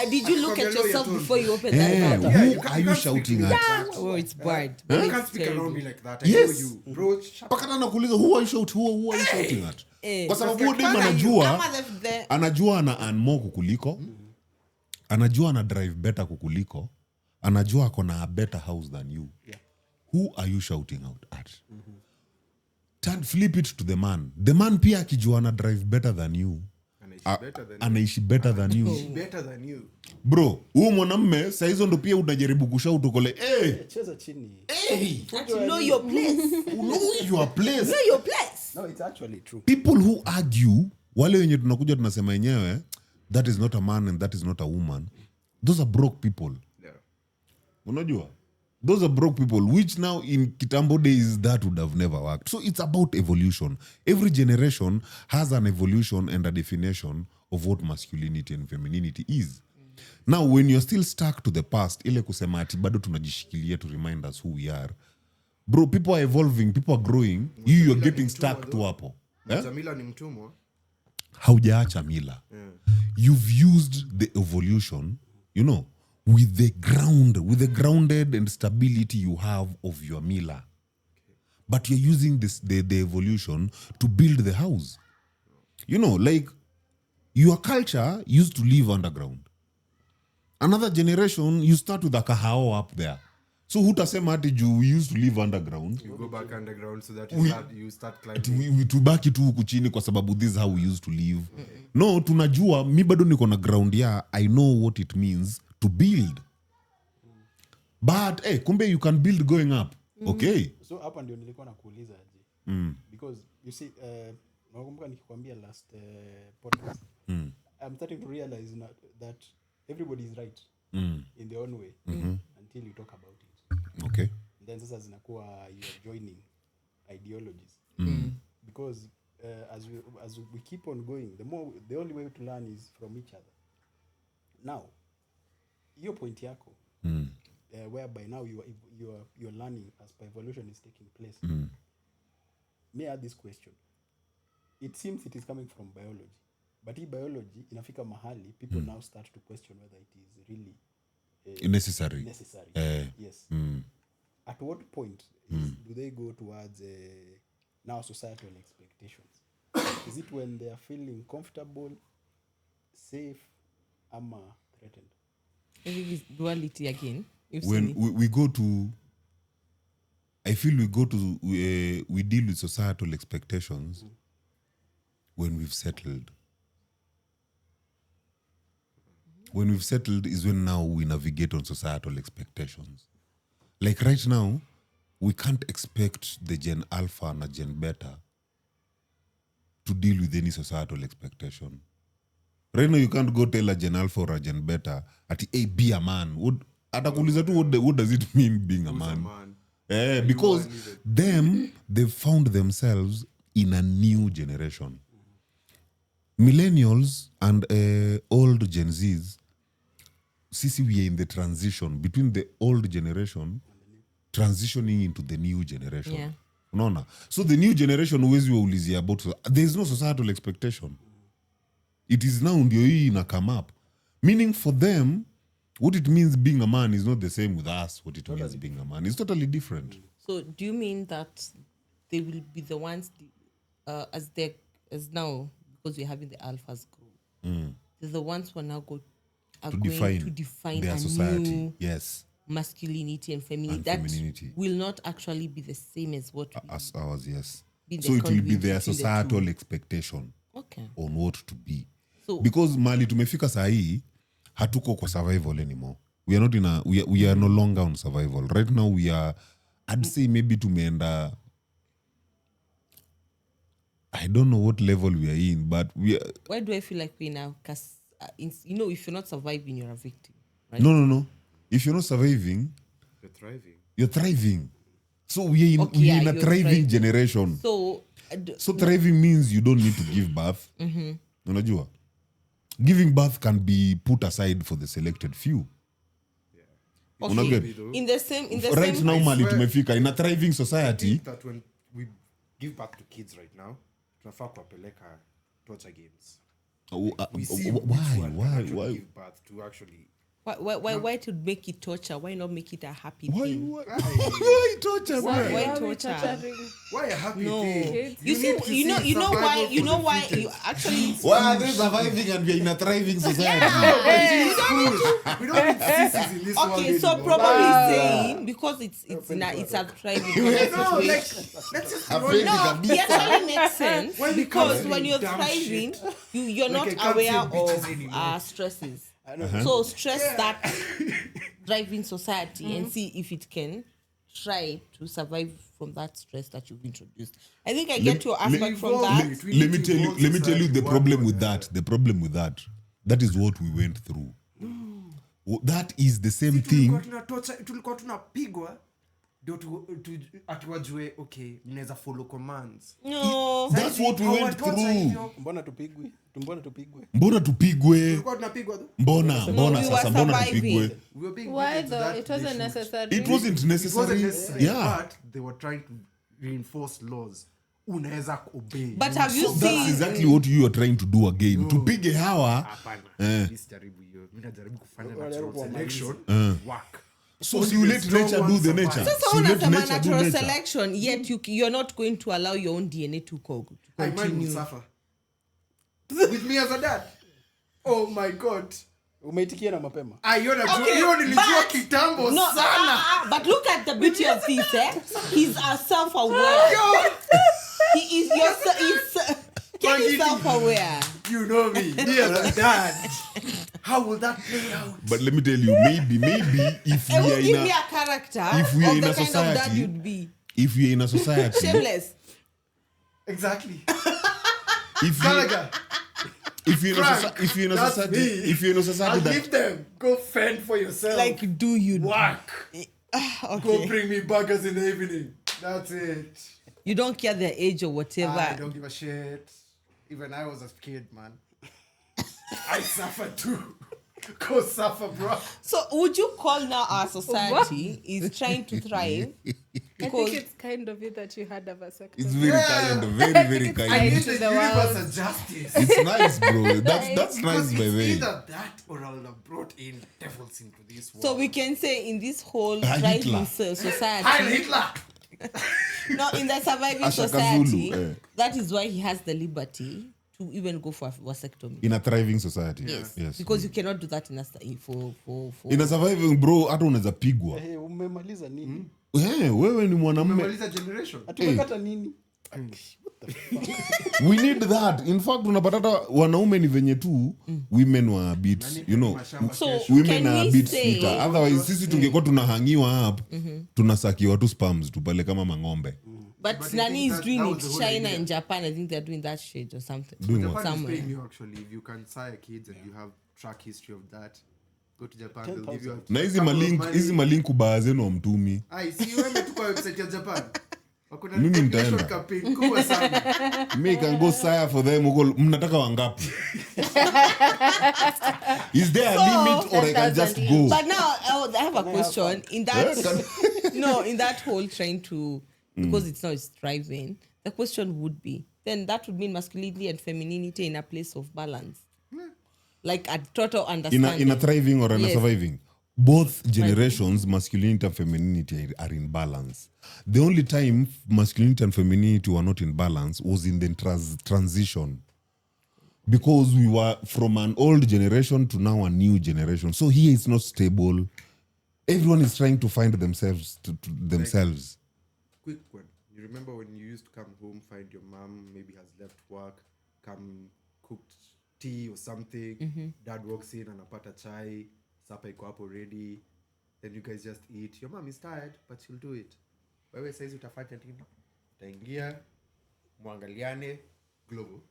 did you look at yourself before you open that mouth?
Who are you shouting at?
Oh, it's bad.
You can't speak around me like that. I know
Yes.
you. Bro, shut
Paka na nakuuliza who are you shouting at? Kwa sababu huyo dema anajua ana earn more kukuliko. Anajua ana drive better kukuliko. Anajua ako na a better house than you. Who are you shouting out at? Flip it to the man. The man pia akijua ana drive better than you. Anaishi better than you.
better than you.
Bro, huyu mwanamume saa hizo ndo pia unajaribu kushout ukole
Cheza chini.
Know your place.
Know your place.
Know your place.
No, it's actually true.
People who argue, wale wenye tunakuja tunasema yenyewe, that is not a man and that is not a woman, those are broke people.
Yeah.
Unajua? Those are broke people, which now in Kitambo days, that would have never worked. So it's about evolution. Every generation has an evolution and a definition of what masculinity and femininity is. Now, when you're still stuck to the past, ile kusema ati bado tunajishikilia to remind us who we are. Bro, people are evolving, people are growing. You're getting stuck to hapo.
Jamila ni mtumwa.
Haujaacha mila. You've used the evolution, you know, with the grounded and stability you have of your mila. But you're using the evolution to build the house. You know, like your culture used to live underground. Another generation, you start with a kahao up there. So hutasema ati juu we used to live underground.
You go back underground so that you start
Ati
climbing.
tubaki tu huku chini kwa sababu this is how we used to live. No, tunajua mi bado niko na ground ya I know what it means to build. But kumbe you can build going up. Okay.
So hapa ndio nilikuwa nakuuliza aje. Because you see nakumbuka nikikwambia last podcast. I'm starting to realize that everybody is right in their own way until you talk about it.
Okay.
And then sasa zinakuwa you are joining ideologies. Because as we keep on going, the only way to learn is from each other. Now, your point yako, whereby now your learning as per evolution is taking place. May I add this question? It seems it is coming from biology, but in biology, inafika mahali, people now start to question whether it is really
Necessary.
Yes. At what point do they go towards now societal expectations? Is it when they are feeling comfortable, safe, ama threatened?
I think it's duality again.
When we go to, I feel we go to, we deal with societal expectations when we've settled. When we've settled is when now we navigate on societal expectations. Like right now, we can't expect the Gen Alpha and the Gen Beta to deal with any societal expectation. Right now, you can't go tell a Gen Alpha or a Gen Beta at be a man. Atakuuliza tu what does it mean being a man? Because they've found themselves in a new generation. Millennials and old Gen Zs, we are in the transition between the old generation transitioning into the new generation.
Yeah.
Unaona? So the new generation huwezi waulizia about, there is no societal expectation. It is now ndio hii ina come up. Meaning for them, what it means being a man is not the same with us, what it means being a man. It's totally different.
So do you mean that they will be the ones as now, because we're having the alphas grow, they're the ones who are now going to define
their
a
society.
new
Yes.
masculinity and femininity.
And
That
femininity.
will not actually be the same as what
As ours, yes.
Be the
So it will be
conduit
their
between the
societal
two.
expectation
Okay.
on what to be.
So
Because mali tumefika sahi, hatuko kwa survival anymore. We are not in we are no longer on survival. Right now we are, I'd say maybe tumeenda, I don't know what level we are in, but we are,
why do I feel like we're in a you know, if you're not surviving, you're a victim. Right?
No. If you're not surviving,
You're thriving.
you're thriving. So we're in,
Okay,
we're
yeah,
in a
you're
thriving
thriving.
generation.
So,
So thriving means you don't need to give birth. Unajua? Giving birth can be put aside for the selected few.
okay,
Unaget?
in the same
Right
same
now, mali
swear-
tumefika in a thriving
I
society.
think that when we give back to kids right now, tunafaa kuwapeleka torture games. We see which one can actually
Why?
give birth to actually.
why to make it torture? Why not make it a happy
Why
thing?
torture,
Why
man?
why
Why are we
torture?
torturing?
Why a happy
No,
thing?
you see,
need to
you know
see
why,
survival
you
for
know
the
why
fittest.
you actually.
Why are they surviving and we're in a thriving society?
We don't need sissies in this world
Okay, so
anymore.
probably saying because it's a thriving
No,
situation.
let's just
A
roll
failure
it.
can
It actually makes sense
Why you
because
can't
when
say
you're
dumb
thriving,
shit?
you're
Like, I
not
can't
aware
say bitches
of
anymore.
stresses.
I know.
So stress that driving society and see if it can try to survive from that stress that you've introduced. I think I get your aspect from that.
Let me tell you the problem with that. The problem with that is what we went through. That is the same thing.
tulikuwa tunapigwa ndio ati wajue okay mnaweza follow commands.
No.
That's what we went through.
Mbona tupigwe?
Mbona tupigwe?
Tulikuwa tunapigwa tu.
Mbona
we were
sasa mbona
surviving.
tupigwe?
We were being
Why
beaten to
though?
that
It
they
wasn't
should.
necessary.
It wasn't
It wasn't
necessary.
necessary,
Yeah.
but they were trying to reinforce laws. Unaweza obey.
But have you
That's
seen?
exactly what you are trying to do again. Tupige hawa.
Hapana. Mimi sijaribu hiyo. Mimi najaribu kufanya natural selection. Work.
So
Only
you
the
let
strong
nature do
ones
the
survive.
nature.
Sasa
So you let
unasema
nature do
natural
nature.
selection, yet you're not going to allow your own DNA to
I might will
continue.
suffer. With me as a dad. Oh my god.
Umeitikia na mapema.
Hiyo nilijua
but-
kitambo
No,
sana.
but look at the beauty of this, eh? He's self-aware. He is Ken is self-aware.
You know me. Me as a dad. How will that play out?
But let me tell you, maybe if
It
we
will
are
give
in
me
a
a character
if we are
of
in
the
a
kind of dad
society-
you'd be.
if we are in a society,
Shameless.
Exactly.
if you're in a
Frank,
if you're in a
that's
society,
me.
if you're in a society
I'll
that
leave them. Go fend for yourself.
Like, do you
work. Go
Okay.
bring me burgers in the evening. That's it.
You don't care their age or whatever.
I don't give a shit. Even I was a kid, man. I suffer too. Go suffer, bro.
So would you call now our society is trying to thrive?
I
Because
think it's kind of it that you had a vasectomy.
it's very
Yeah.
kind, very
It's
I
kind.
need
Into
the
the
universe
world.
of justice.
It's nice, bro. That's
Because
nice, by the
it's
way.
either that or I'll have brought in devils into this world.
so we can say in this whole
Hitler.
thriving
Heil
society,
Hitler!
no, in the surviving
Ashaka
society,
Zulu, eh.
that is why he has the liberty to even go for a vasectomy.
In a thriving society.
Yes, because you cannot do that in a for
in a surviving, bro, hata unaweza pigwa.
Umemaliza nini?
Wewe ni mwanamume.
Umemaliza generation.
Atumekata nini?
We need that. In fact, unapata hata wanaume ni venye tu women were a bit, you know,
So
women
can
are a
we
bit
say
sweeter. Otherwise sisi tungekuwa tunahangiwa up, tunasakiwa tu spams tu pale kama mang'ombe.
but
But I
Nani
think
is
that
doing
was
it.
the whole
China
idea.
and Japan, I think they're doing that shit or something.
Doing what?
Japan is
Somewhere.
paying you actually. If you can sire kids and you have track history of that, go to Japan. They'll give you a
Na hizi
couple of
malink
money.
hizi malink baa zenu amtumi.
Ai, si wewe tu kwa website ya Japan. Wakona
Mimi
population
nitaenda.
campaign kubwa sana.
Me can go sire for them. Mnataka wangapi? Is there a limit or I can just go?
But now I have a question. In that no, in that whole trying to because it's not thriving, the question would be then that would mean masculinity and femininity in a place of balance. Like a total understanding.
In a thriving or in a
Yes.
surviving, both generations, masculinity and femininity are in balance. The only time masculinity and femininity were not in balance was in the transition, because we were from an old generation to now a new generation. So here it's not stable. Everyone is trying to find themselves to themselves.
Quick one. You remember when you used to come home, find your mom maybe has left work, come cooked tea or something. Dad walks in anapata chai, supper iko hapo ready. Then you guys just eat. Your mom is tired, but she'll do it. Wewe saizi utafanya nini? Utaingia, muangaliane, globo.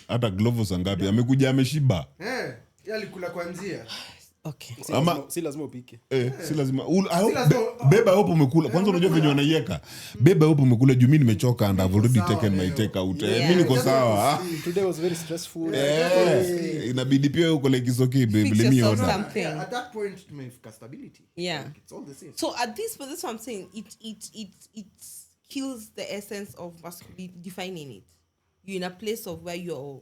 hata Glovo ngapi amekuja ameshiba.
Yeye alikula kwa njia.
Okay.
Si lazima upike.
Si lazima beba hapo umekula. Kwanza unajua venye wanaiweka. Beba hapo umekula juu mimi nimechoka and I've already taken my take out. Mimi niko sawa.
Today was very stressful.
Inabidi pia uko like it's okay babe.
Fix
Let me
yourself
order.
something.
At that point tumefika stability.
Yeah.
Like, it's all the same.
So at this, but that's what I'm saying. It kills the essence of masculinity, defining it. You're in a place of where you're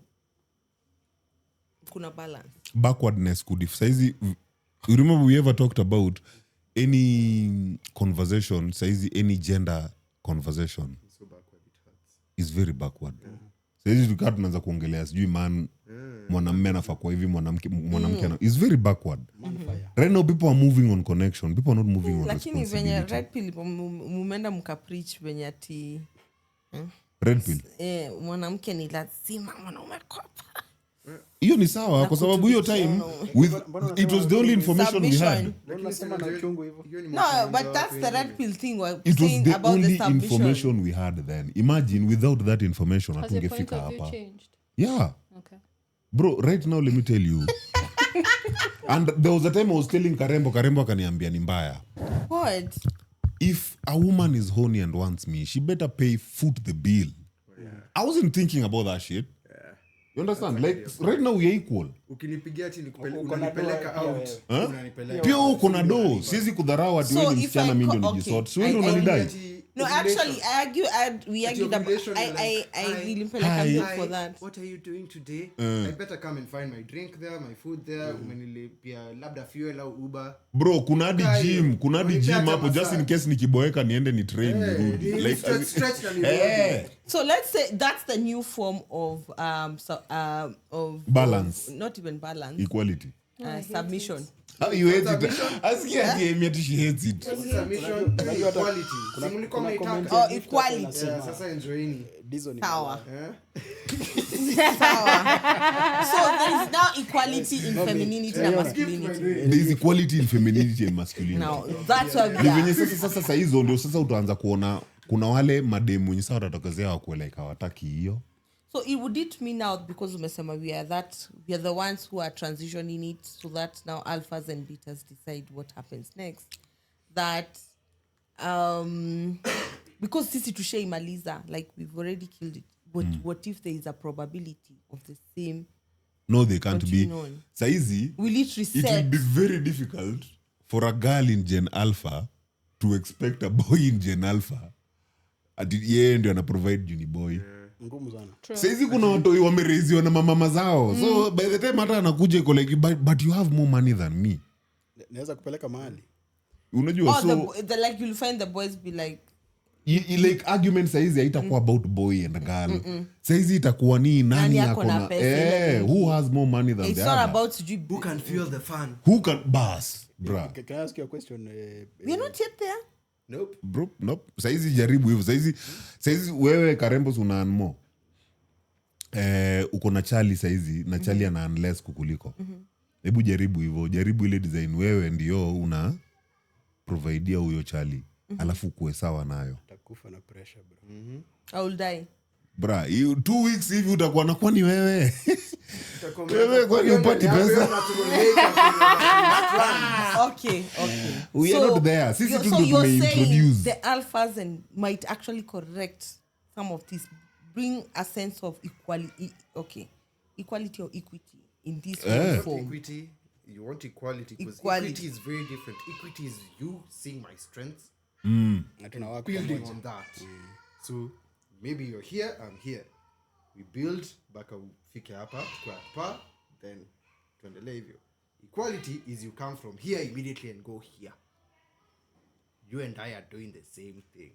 kuna balance.
Backwardness could if saizi you remember we ever talked about any conversation saizi any gender conversation
So backward it hurts.
is very backward. Saizi tukaa tunaanza kuongelea sijui man mwanamume anafaa kwa hivi mwanamke is very backward. Right now people are moving on connection. People are not moving on
Lakini venye
responsibility.
red pill mumenda mkapreach venye ati
Red pill.
mwanamke ni lazima mwanaume kopa.
Hiyo ni sawa kwa sababu hiyo time it was the only information we had.
Mbona unasema na uchungu hivyo?
No, but that's the red pill thing we're
It was
saying
the
about
only
the submission.
information we had then. Imagine without that information
Has your point
hatungefika
of view
hapa.
changed?
Yeah.
Okay.
Bro, right now let me tell you. And there was a time I was telling Karembo akaniambia ni mbaya.
What?
If a woman is horny and wants me, she better foot the bill. I wasn't thinking about that shit. You understand? Like right now we are equal.
Ukinipigia ati
Uko na
unanipeleka
doa,
out.
pia
Unanipeleka.
Pia uko na do. Siwezi kudharau ati
So
wewe ni
if
msichana
I
mimi
co-
ndio
okay.
nijisort. Si wewe
I-
ndio unanidai.
Ati
No,
ovulation.
actually, we argued about.
ovulation, you're like,
I
hi,
nilimpeleka
hi.
mbio for that.
What are you doing today? I better come and find my drink there, my food there. Umenilipia labda fuel au Uber.
Bro, kuna hadi gym
Unanipea
hapo
hata
just in case nikiboeka niende ni train nirudi.
Ni
Like
stretch na nirudi.
So let's say that's the new form of
Balance.
not even balance.
equality.
Submission.
How you hate it? Asikia ati Amy ati she hates it.
Submission, equality. Si mlikuwa mnaitaka?
Oh, equality.
Yeah, sasa enjoyini.
Dizo ni
Sawa.
Eh?
Sawa. So there is now equality in femininity and masculinity.
There is equality in femininity and masculinity.
Now that's what we
Ni
are.
venye sasa hizo ndio sasa utaanza kuona kuna wale mademu wenye sasa watatokezea wakueleka hawataki hiyo.
So it would it mean now because umesema we are the ones who are transitioning it so that now alphas and betas decide what happens next. That because sisi tushaimaliza, like we've already killed it. What if there is a probability of the same?
No, they can't be.
Continuing.
Saizi
Will it
it will
reset?
be very difficult for a girl in Gen Alpha to expect a boy in Gen Alpha ati yeye ndio ana provide juni boy.
ngumu sana.
Saizi kuna watu wamereiziwa na mama zao. So by the time hata anakuja iko like but you have more money than me.
Naweza kupeleka mahali.
Unajua so
the like you'll find the boys be like
like argument saizi haitakuwa about boy and girl. Saizi itakuwa ni nani
ako na
akona
pesa,
who has more money than
it's
the
not
other.
about
Who can fuel the fun?
Who can bas bra.
Can I ask you a question?
we're not yet there.
Nope.
Bro, nope. Saizi jaribu hivyo. Saizi wewe Karembos una anmo. Uko na chali saizi na chali ana unless kukuliko. Hebu jaribu hivyo. Jaribu ile design wewe ndio una providea huyo chali. Alafu kuwe sawa nayo.
Takufa na pressure bro.
I will die.
Bra, 2 weeks hivi utakuwa na kwani wewe. Wewe kwani upati pesa?
Okay.
We are not there. Sisi tu
so
ndio
you're saying
tumeintroduce.
the alphas and might actually correct some of this, bring a sense of equality. Okay, equality or equity in this form.
Equity, you want equality because
Equality.
equity is very different. Equity is you seeing my strengths,
Na tunawaka
building
pamoja.
on that. So maybe you're here, I'm here. We build mpaka ufike hapa kwa hapa, then tuendelee hivyo. Equality is you come from here immediately and go here. You and I are doing the same thing.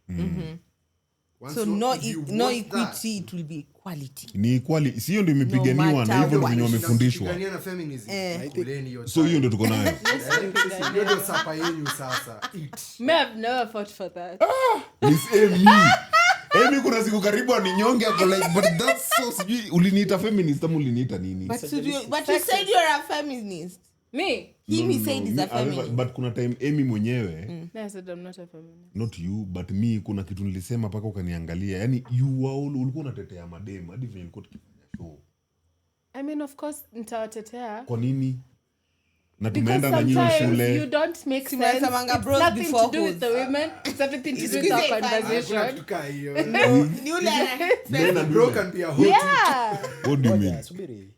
Once
So
you-
no,
if you
no
want
equity, it will be equality.
Ni equality. Sio ndio imepiganiwa
No
na
matter
hivyo ndio
what.
venye wamefundishwa.
Tunapigania na feminism. Kuleni hiyo
So hiyo ndio tuko nayo.
hiyo ndio sapa yenu sasa. Eat.
Me, I've never fought for that.
Miss Amy. Amy kuna siku karibu aninyonge ako like but that's so sijui uliniita feminist ama uliniita nini?
But you said you're a feminist.
Me?
He said he's a feminist.
But kuna time Amy mwenyewe
No, I said I'm not a feminist.
not you but me kuna kitu nilisema paka ukaniangalia. Yani ulikuwa unatetea madem hadi venye nilikuwa tukifanya show.
I mean, of course, nitawatetea.
Kwa nini? Na
Because
tumeenda na nyinyi
sometimes you
shule.
don't make
Si
sense.
mnasemanga
It's
bros
nothing
before
to do with
hoes.
the women. It's everything to do with
Excuse
our
me,
Hakuna
conversation.
kitu kaa hiyo.
Ni yule
Men and
Bro
women.
can be a hoe.
Yeah.
What do you
Ngoja,
mean?
subiri.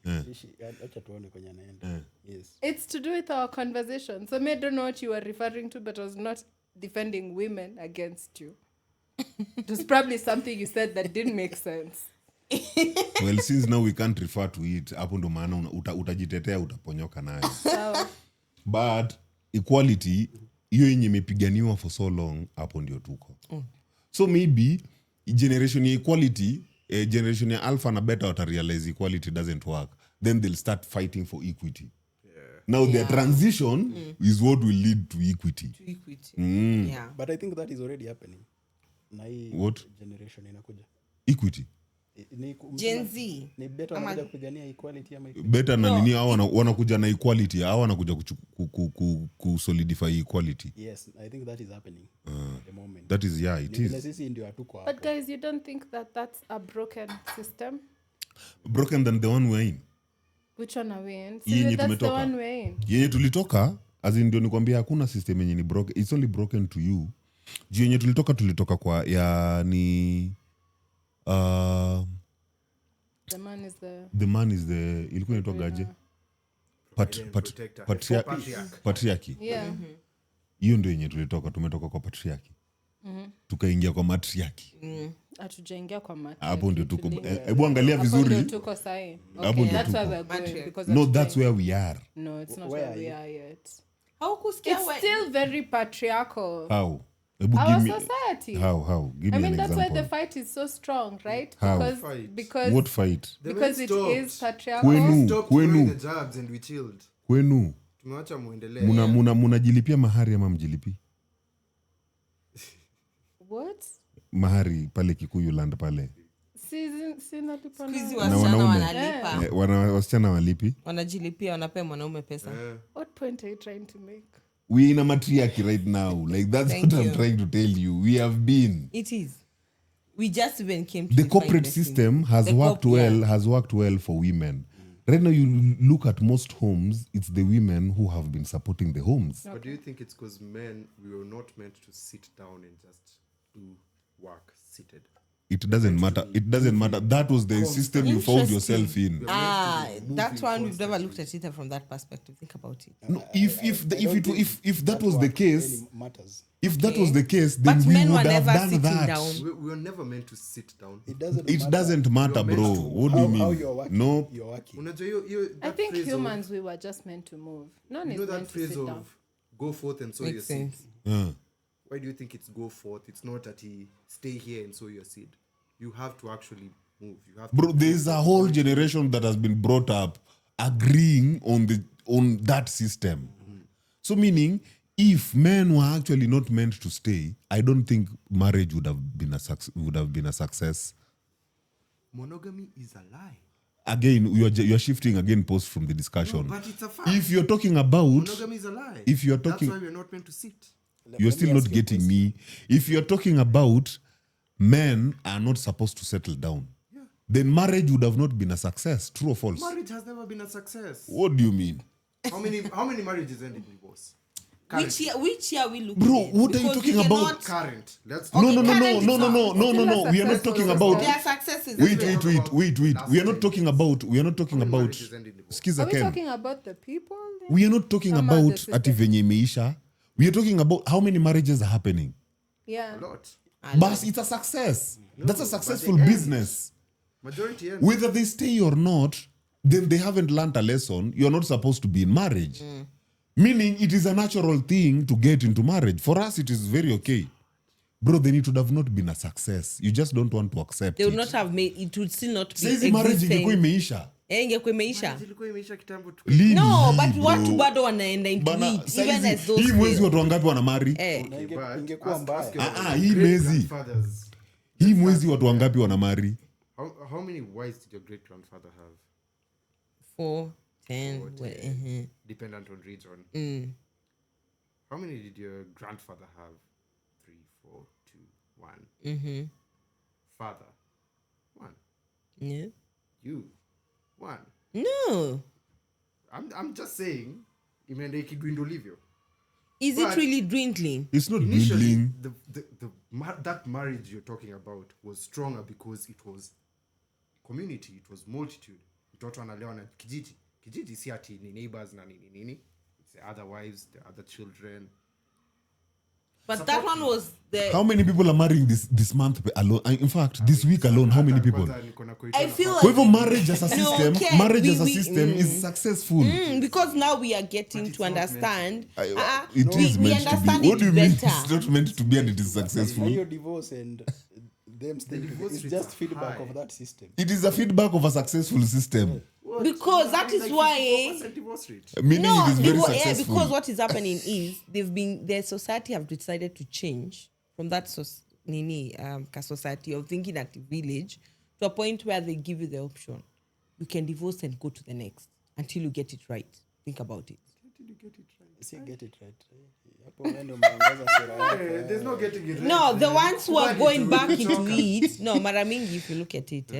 Acha tuone kwenye anaenda. Yes.
It's to do with our conversation. So I don't know what you were referring to, but I was not defending women against you. It was probably something you said that didn't make sense.
Well, since now we can't refer to it, hapo ndo maana utajitetea utaponyoka nayo.
So
But equality hiyo yenye imepiganiwa for so long, hapo ndio tuko. So maybe generation ya equality, generation ya alpha na beta watarealize equality doesn't work. Then they'll start fighting for equity. Now their transition is what will lead to equity.
To equity.
Mm.
Yeah.
But I think that is already happening. Na hii
What?
generation inakuja.
Equity.
Gen Z.
Ni better
Ama-
wanakuja kupigania equality ama equity.
Better na nini hao wanakuja na equality, hao wanakuja kusolidify equality.
Yes, I think that is happening at the moment.
That is, yeah, it
Ni vile
is.
sisi ndio hatuko
But
hapo.
guys, you don't think that that's a broken system?
Broken than the one we're in.
Which one are we in?
Hii yenye
that's the
tumetoka.
one we're in.
Yenye tulitoka, as in ndio nikwambia hakuna system yenye ni broken. It's only broken to you. Juu yenye tulitoka kwa ya ni
The man is the
the man is the ilikuwa inaitwa gaje?
Protector.
Patriarchy.
yeah.
Hiyo ndio yenye tumetoka kwa patriarchy. Tukaingia kwa matriarchy.
Hatujaingia kwa mati.
Hapo ndio tuko. Hebu angalia
Hapo ndio
vizuri.
tuko sahi.
Hapo
Okay,
ndio
that's where
tuko.
we're going
Matriarch.
because
No, that's where we are.
No, it's not
Where
where
are
we
you?
are yet.
Haukusikia
It's
we-
still very patriarchal.
How? Hebu
Our
give me
society.
how? Give
I
me
mean,
an
that's why the
example.
fight is so strong, right?
How?
Because
What fight?
because it
stopped.
is patriarchal.
Kwenu.
Stopped
Kwenu.
throwing the jabs and we chilled.
Kwenu
Tumewacha muendelee.
munajilipia mahari ama mjilipi?
What?
Mahari pale Kikuyu land pale.
Sina lipa
Siku hizi
na-
wasichana
wanaume.
wanalipa.
Wasichana walipi?
Wanajilipia, wanapea mwanaume pesa.
What point are you trying to make?
We in a matriarchy right now. Like that's
Thank
what I'm
you.
trying to tell you. We have been.
It is. We just even came to
The
define
corporate
the thing.
system has
The
worked
corp-
well.
yeah.
Has worked well for women. Right now, you look at most homes. It's the women who have been supporting the homes.
But do you think it's because men, we were not meant to sit down and just do work seated?
It doesn't matter. It doesn't matter. That was the system you found yourself in.
That's one we've never looked at it from that perspective. Think about it.
No, if that was the case,
Really matters.
if that was the case, then
But
we
men were
would have
never
done
sitting
that.
down.
We were never meant to sit down.
It doesn't
It
matter
doesn't matter,
You're
bro.
meant to.
What do you
how
mean?
you're working.
No,
You're working.
Unajua
I
that
think
phrase
humans, we were just meant to move. None
you know
is
that
meant to
phrase
sit down.
of go forth and sow your
Makes
seed.
sense.
Why do you think it's go forth? It's not that he stay here and sow your seed. You have to actually move. You have
bro.
to
There's a whole generation that has been brought up agreeing on that system. So meaning, if men were actually not meant to stay, I don't think marriage would have been a success.
monogamy is a lie.
Again, you're shifting again post from the discussion.
But it's a fact.
If you're talking about,
Monogamy is a lie.
if you're talking-
that's why we're not meant to sit.
you're still not getting me. If you're talking about men are not supposed to settle down, then marriage would have not been a success. True or false?
Marriage has never been a success.
What do you mean?
How many marriages end in divorce?
Which year are we looking
Bro,
at?
what are you
Because
talking
we
about?
cannot-
Current. Let's
No.
current is not-
We are not
successful
talking
system.
about.
Their successes.
Wait.
Last
We are not
10
talking about. We are not talking
How many
about.
marriages end in divorce?
Skiza
Are we
Ken.
talking about the people? then?
We are not talking
Ama the
about
system?
ati venye imeisha. We are talking about how many marriages are happening.
Yeah.
A lot.
But it's a success. That's a successful business.
Majority end.
Whether they stay or not, then they haven't learned a lesson. You're not supposed to be in marriage. Meaning it is a natural thing to get into marriage. For us, it is very okay. Bro, then it would have not been a success. You just don't want to accept
They would
it.
not have made it. Would still not be
Saizi marriage ingekuwa
existing.
imeisha.
Ingekuwa imeisha.
Ilikuwa imeisha kitambo tu.
Lini
No,
hii,
but
bro?
watu bado wanaenda into
Bana,
it, even
saizi,
as those
hii mwezi
fail.
watu wangapi wanamari?
Eh,
Na
But
ingekuwa
ask
mbaya.
your
Hii mwezi.
great-grandfathers.
Hii mwezi watu wangapi wanamari?
How many wives did your great grandfather have?
4, 10.
4,
well,
10, dependent on region. How many did your grandfather have? 3, 4, 2, 1. Father, 1.
yeah.
You, 1.
No.
I'm just saying imeenda ikidwindo livyo.
Is
But-
it really dwindling?
It's not
Initially,
dwindling.
that marriage you're talking about was stronger because it was community, it was multitude. Mtoto analewa na kijiji. Kijiji si ati ni neighbors na nini. It's the other wives, the other children.
But that one was the.
How many people are marrying this month alone? In fact, this week alone, how many people?
Kwanza niko na kuitana
I feel
kwa-
Kwa
like
hivyo marriage as a
No,
system,
okay,
marriage
we-
as a
we-
system is successful.
Because now we are getting
it's
to
not
understand.
It
we
is meant to
understand
be. What do you
it
mean
better.
it's not meant to be and it is successful?
Your divorce and them staying
divorce
it's
rates
just
are
feedback
high.
of that system.
It is a feedback of a successful system.
What?
Because that
Having
is
like
why,
54% divorce rate.
Meaning
No,
it is very
because,
successful.
because what is happening is their society have decided to change from that society of thinking at the village to a point where they give you the option. You can divorce and go to the next until you get it right. Think about it.
See, get it right. Hapo wewe ndio umeongeza sera yako.
There's no getting it right.
No, the ones who are
Kubali
going
tu,
back into
kuchoka.
it, no, mara mingi, if you look at it,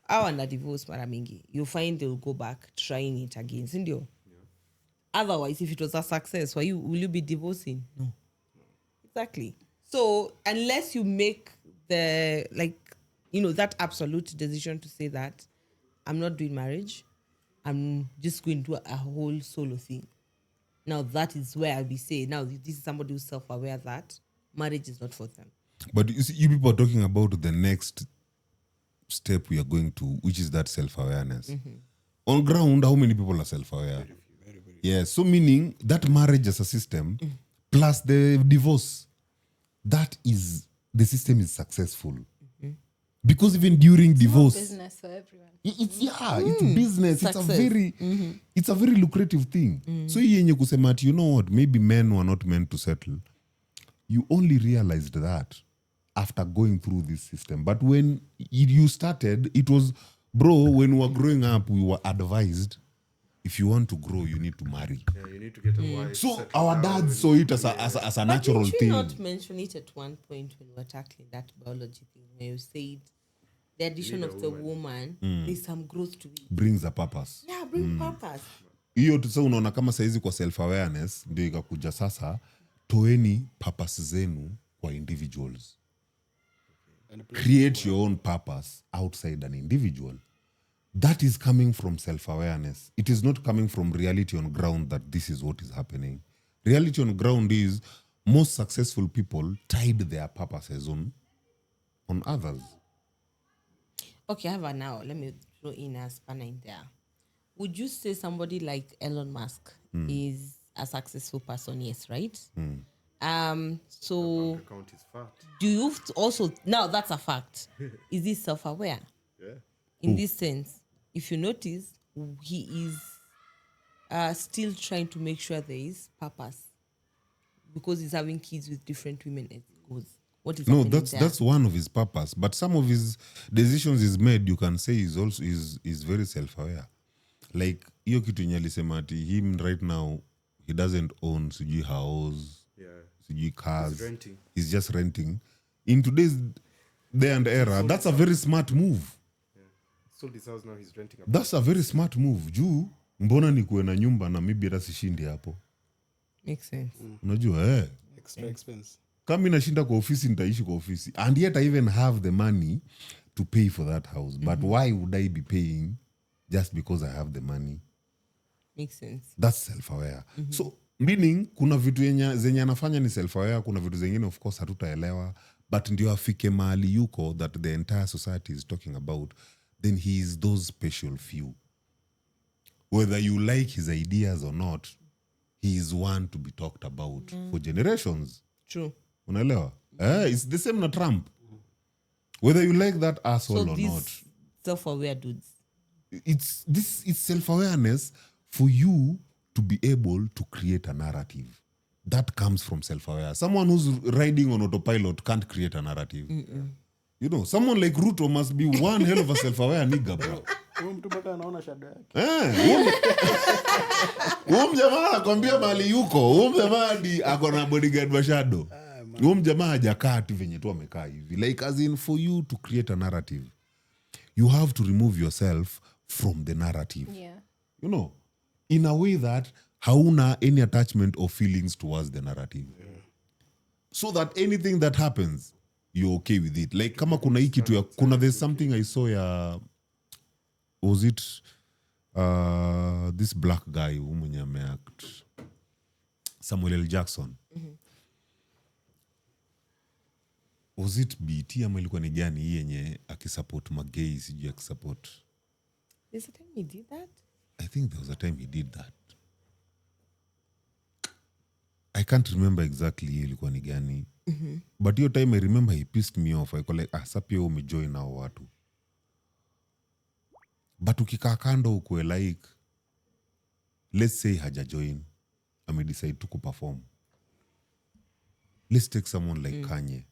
our under divorce, mara mingi, you find they'll go back trying it again. Sindio? Otherwise, if it was a success, will you be divorcing? No. Exactly. So unless you make that absolute decision to say that I'm not doing marriage, I'm just going to do a whole solo thing. Now that is where I'll be saying, now this is somebody who's self-aware that marriage is not for them.
But you see, you people are talking about the next step we are going to, which is that self-awareness. On ground, how many people are self-aware? Yes, so meaning that marriage as a system plus the divorce, the system is successful. Because even during divorce,
Business for everyone.
it's business.
Success.
It's a very lucrative thing. So yenye kusema ati, you know what, maybe men were not meant to settle. You only realized that after going through this system. But when you started, it was, when we were growing up, we were advised, if you want to grow, you need to marry.
Yeah, you need to get a wife.
So
settle
our
down,
dads saw it as a natural
Did you
thing.
not mention it at one point when we were tackling that biology thing where you said the addition of the woman, there's some growth to it.
Brings a purpose.
Yeah, bring purpose.
Hiyo tu sasa unaona kama saizi kwa self-awareness ndio ikakuja sasa, toeni purpose zenu kwa individuals. Create your own purpose outside an individual. That is coming from self-awareness. It is not coming from reality on ground that this is what is happening. Reality on ground is most successful people tied their purposes on others.
Okay, I have a now. Let me throw in a spanner in there. Would you say somebody like Elon Musk is a successful person? Yes, right? So
account is fat.
do you also, now that's a fact, is he self-aware?
Yeah.
In this sense, if you notice, he is still trying to make sure there is purpose because he's having kids with different women as it goes. What is
No,
happening there?
that's one of his purpose. But some of his decisions he's made, you can say is also is very self-aware. Like hiyo kitu yenye alisema ati him right now he doesn't own sijui house,
Yeah.
sijui cars.
He's renting.
He's just renting. In today's day and era, that's a very smart move.
Sold his house, now he's renting a
That's a very smart move. Juu mbona nikuwe na nyumba na maybe hata sishindi hapo.
Makes sense.
Unajua
Extra expense.
kama mimi nashinda kwa ofisi nitaishi kwa ofisi, and yet I even have the money to pay for that house. But why would I be paying just because I have the money?
Makes sense.
That's self-aware. So meaning kuna vitu zenye anafanya ni self-aware, kuna vitu zengine of course hatutaelewa, but ndio afike mahali yuko that the entire society is talking about, then he is those special few. Whether you like his ideas or not, he is one to be talked about for generations.
True.
Unaelewa? It's the same na Trump. Whether you like that asshole
So
or
these
not,
self-aware dudes.
it's self-awareness for you to be able to create a narrative. That comes from self-aware. Someone who's riding on autopilot can't create a narrative. You know, someone like Ruto must be one hell of a self-aware nigga, bro.
Huyo mtu mpaka anaona shadow yake.
Huyo mjamaa anakwambia mali yuko. Huyo mjamaa hadi ako na bodyguard wa shadow. Huyo mjamaa hajakaa ati venye tu amekaa hivi. Like as in for you to create a narrative, you have to remove yourself from the narrative.
Yeah.
You know, in a way that hauna any attachment or feelings towards the narrative. So that anything that happens, you're okay with it. Like kama kuna hii kitu ya there's something I saw ya was it this black guy who mwenye ameact Samuel L. Jackson. Was it BT ama ilikuwa ni gani hii yenye akisupport magay sijui akisupport.
There's a time he did that.
I think there was a time he did that. I can't remember exactly hiyo ilikuwa ni gani. But hiyo time I remember he pissed me off. I call like, sa pia umejoin nao watu. But ukikaa kando ukwe like, let's say hajajoin, amedecide tu kuperform. Let's take someone like Kanye.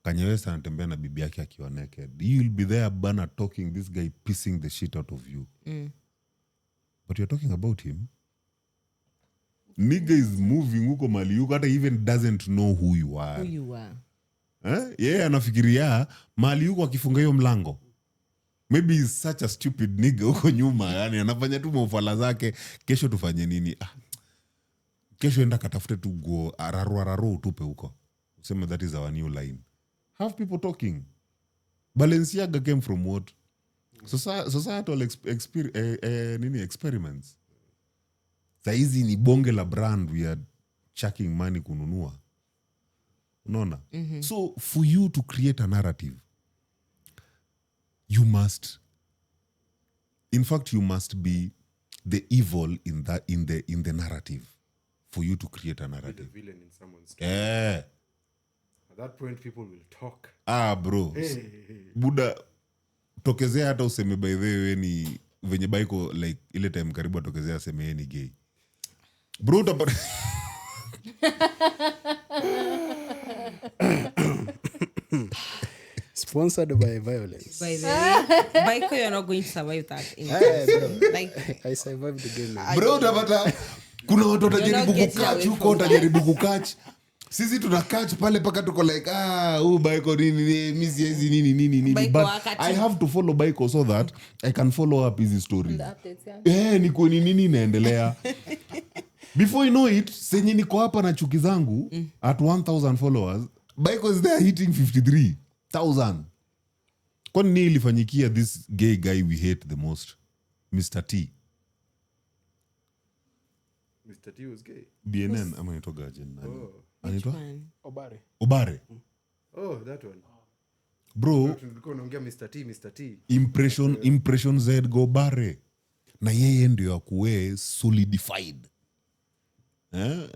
Kanye West anatembea na bibi yake akiwa naked. You'll be there bana talking, this guy pissing the shit out of you. But you're talking about him. Nigga is moving huko mali yuko hata even doesn't know who you are.
Who you are.
Yeah, anafikiria mali yuko akifunga hiyo mlango. Maybe he's such a stupid nigga huko nyuma. Yani anafanya tu maufala zake. Kesho tufanye nini? Kesho enda katafute tu go araru utupe huko. Useme that is our new line. Have people talking. Balenciaga came from what? Societal experiments. Saizi ni bonge la brand we are chucking money kununua. Unaona? So for you to create a narrative, you must be the evil in the narrative for you to create a
The
narrative.
villain in someone's story.
Eh.
At that point, people will talk.
Bro. Buda tokezea hata useme by the way ni venye baiko like ile time karibu atokezea aseme yeye ni gay. Bro utapata
Sponsored by violence.
By the way, Baiko, you're not going to survive that. Like,
I survived the game.
bro utapata kuna watu watajaribu
getting
kukach
away
huko
from
watajaribu kukach. Sisi tuna catch pale paka tuko like Baiko nini mi siezi nini
Baiko
but
wakati.
I have to follow Baiko so that I can follow up his stories.
The updates, yeah.
Niko ni nini inaendelea. Before you know it, senye niko hapa na chuki zangu at 1,000 followers, Baiko is there hitting 53,000. Kwani nini ilifanyikia this gay guy we hate the most? Mr. T.
Mr. T was gay.
BNN ama nitoga ajen nani? Anitwa?
Obare.
Obare.
Oh, that one.
Bro,
Tulikuwa unaongea Mr. T.
impression Z go Obare. Na yeye ndio akuwe solidified.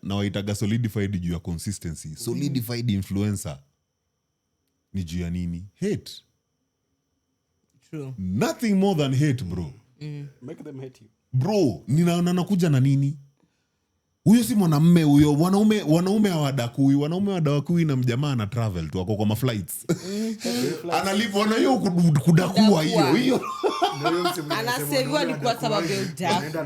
Na waitaga solidified juu ya consistency. Solidified influencer. Ni juu ya nini? Hate.
true.
Nothing more than hate, bro.
Make them hate you.
Bro, ninakuja na nini? Huyo si mwanamume huyo, wanaume hawadakui na mjamaa na travel tu wako kwa ma flights. Analipwa na hiyo kudakua hiyo.
Anaseviwa alikuwa sababu ya udaku.
Anaenda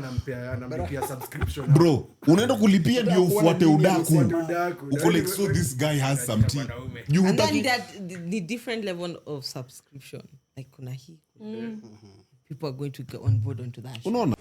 anampea subscription.
Bro, unaenda kulipia ndio ufuate udaku.
Udaku.
Uko like so this guy has some tea. You
And then
utaki-
the different level of subscription. Like kuna hii. People are going to get on board onto that.
unaona?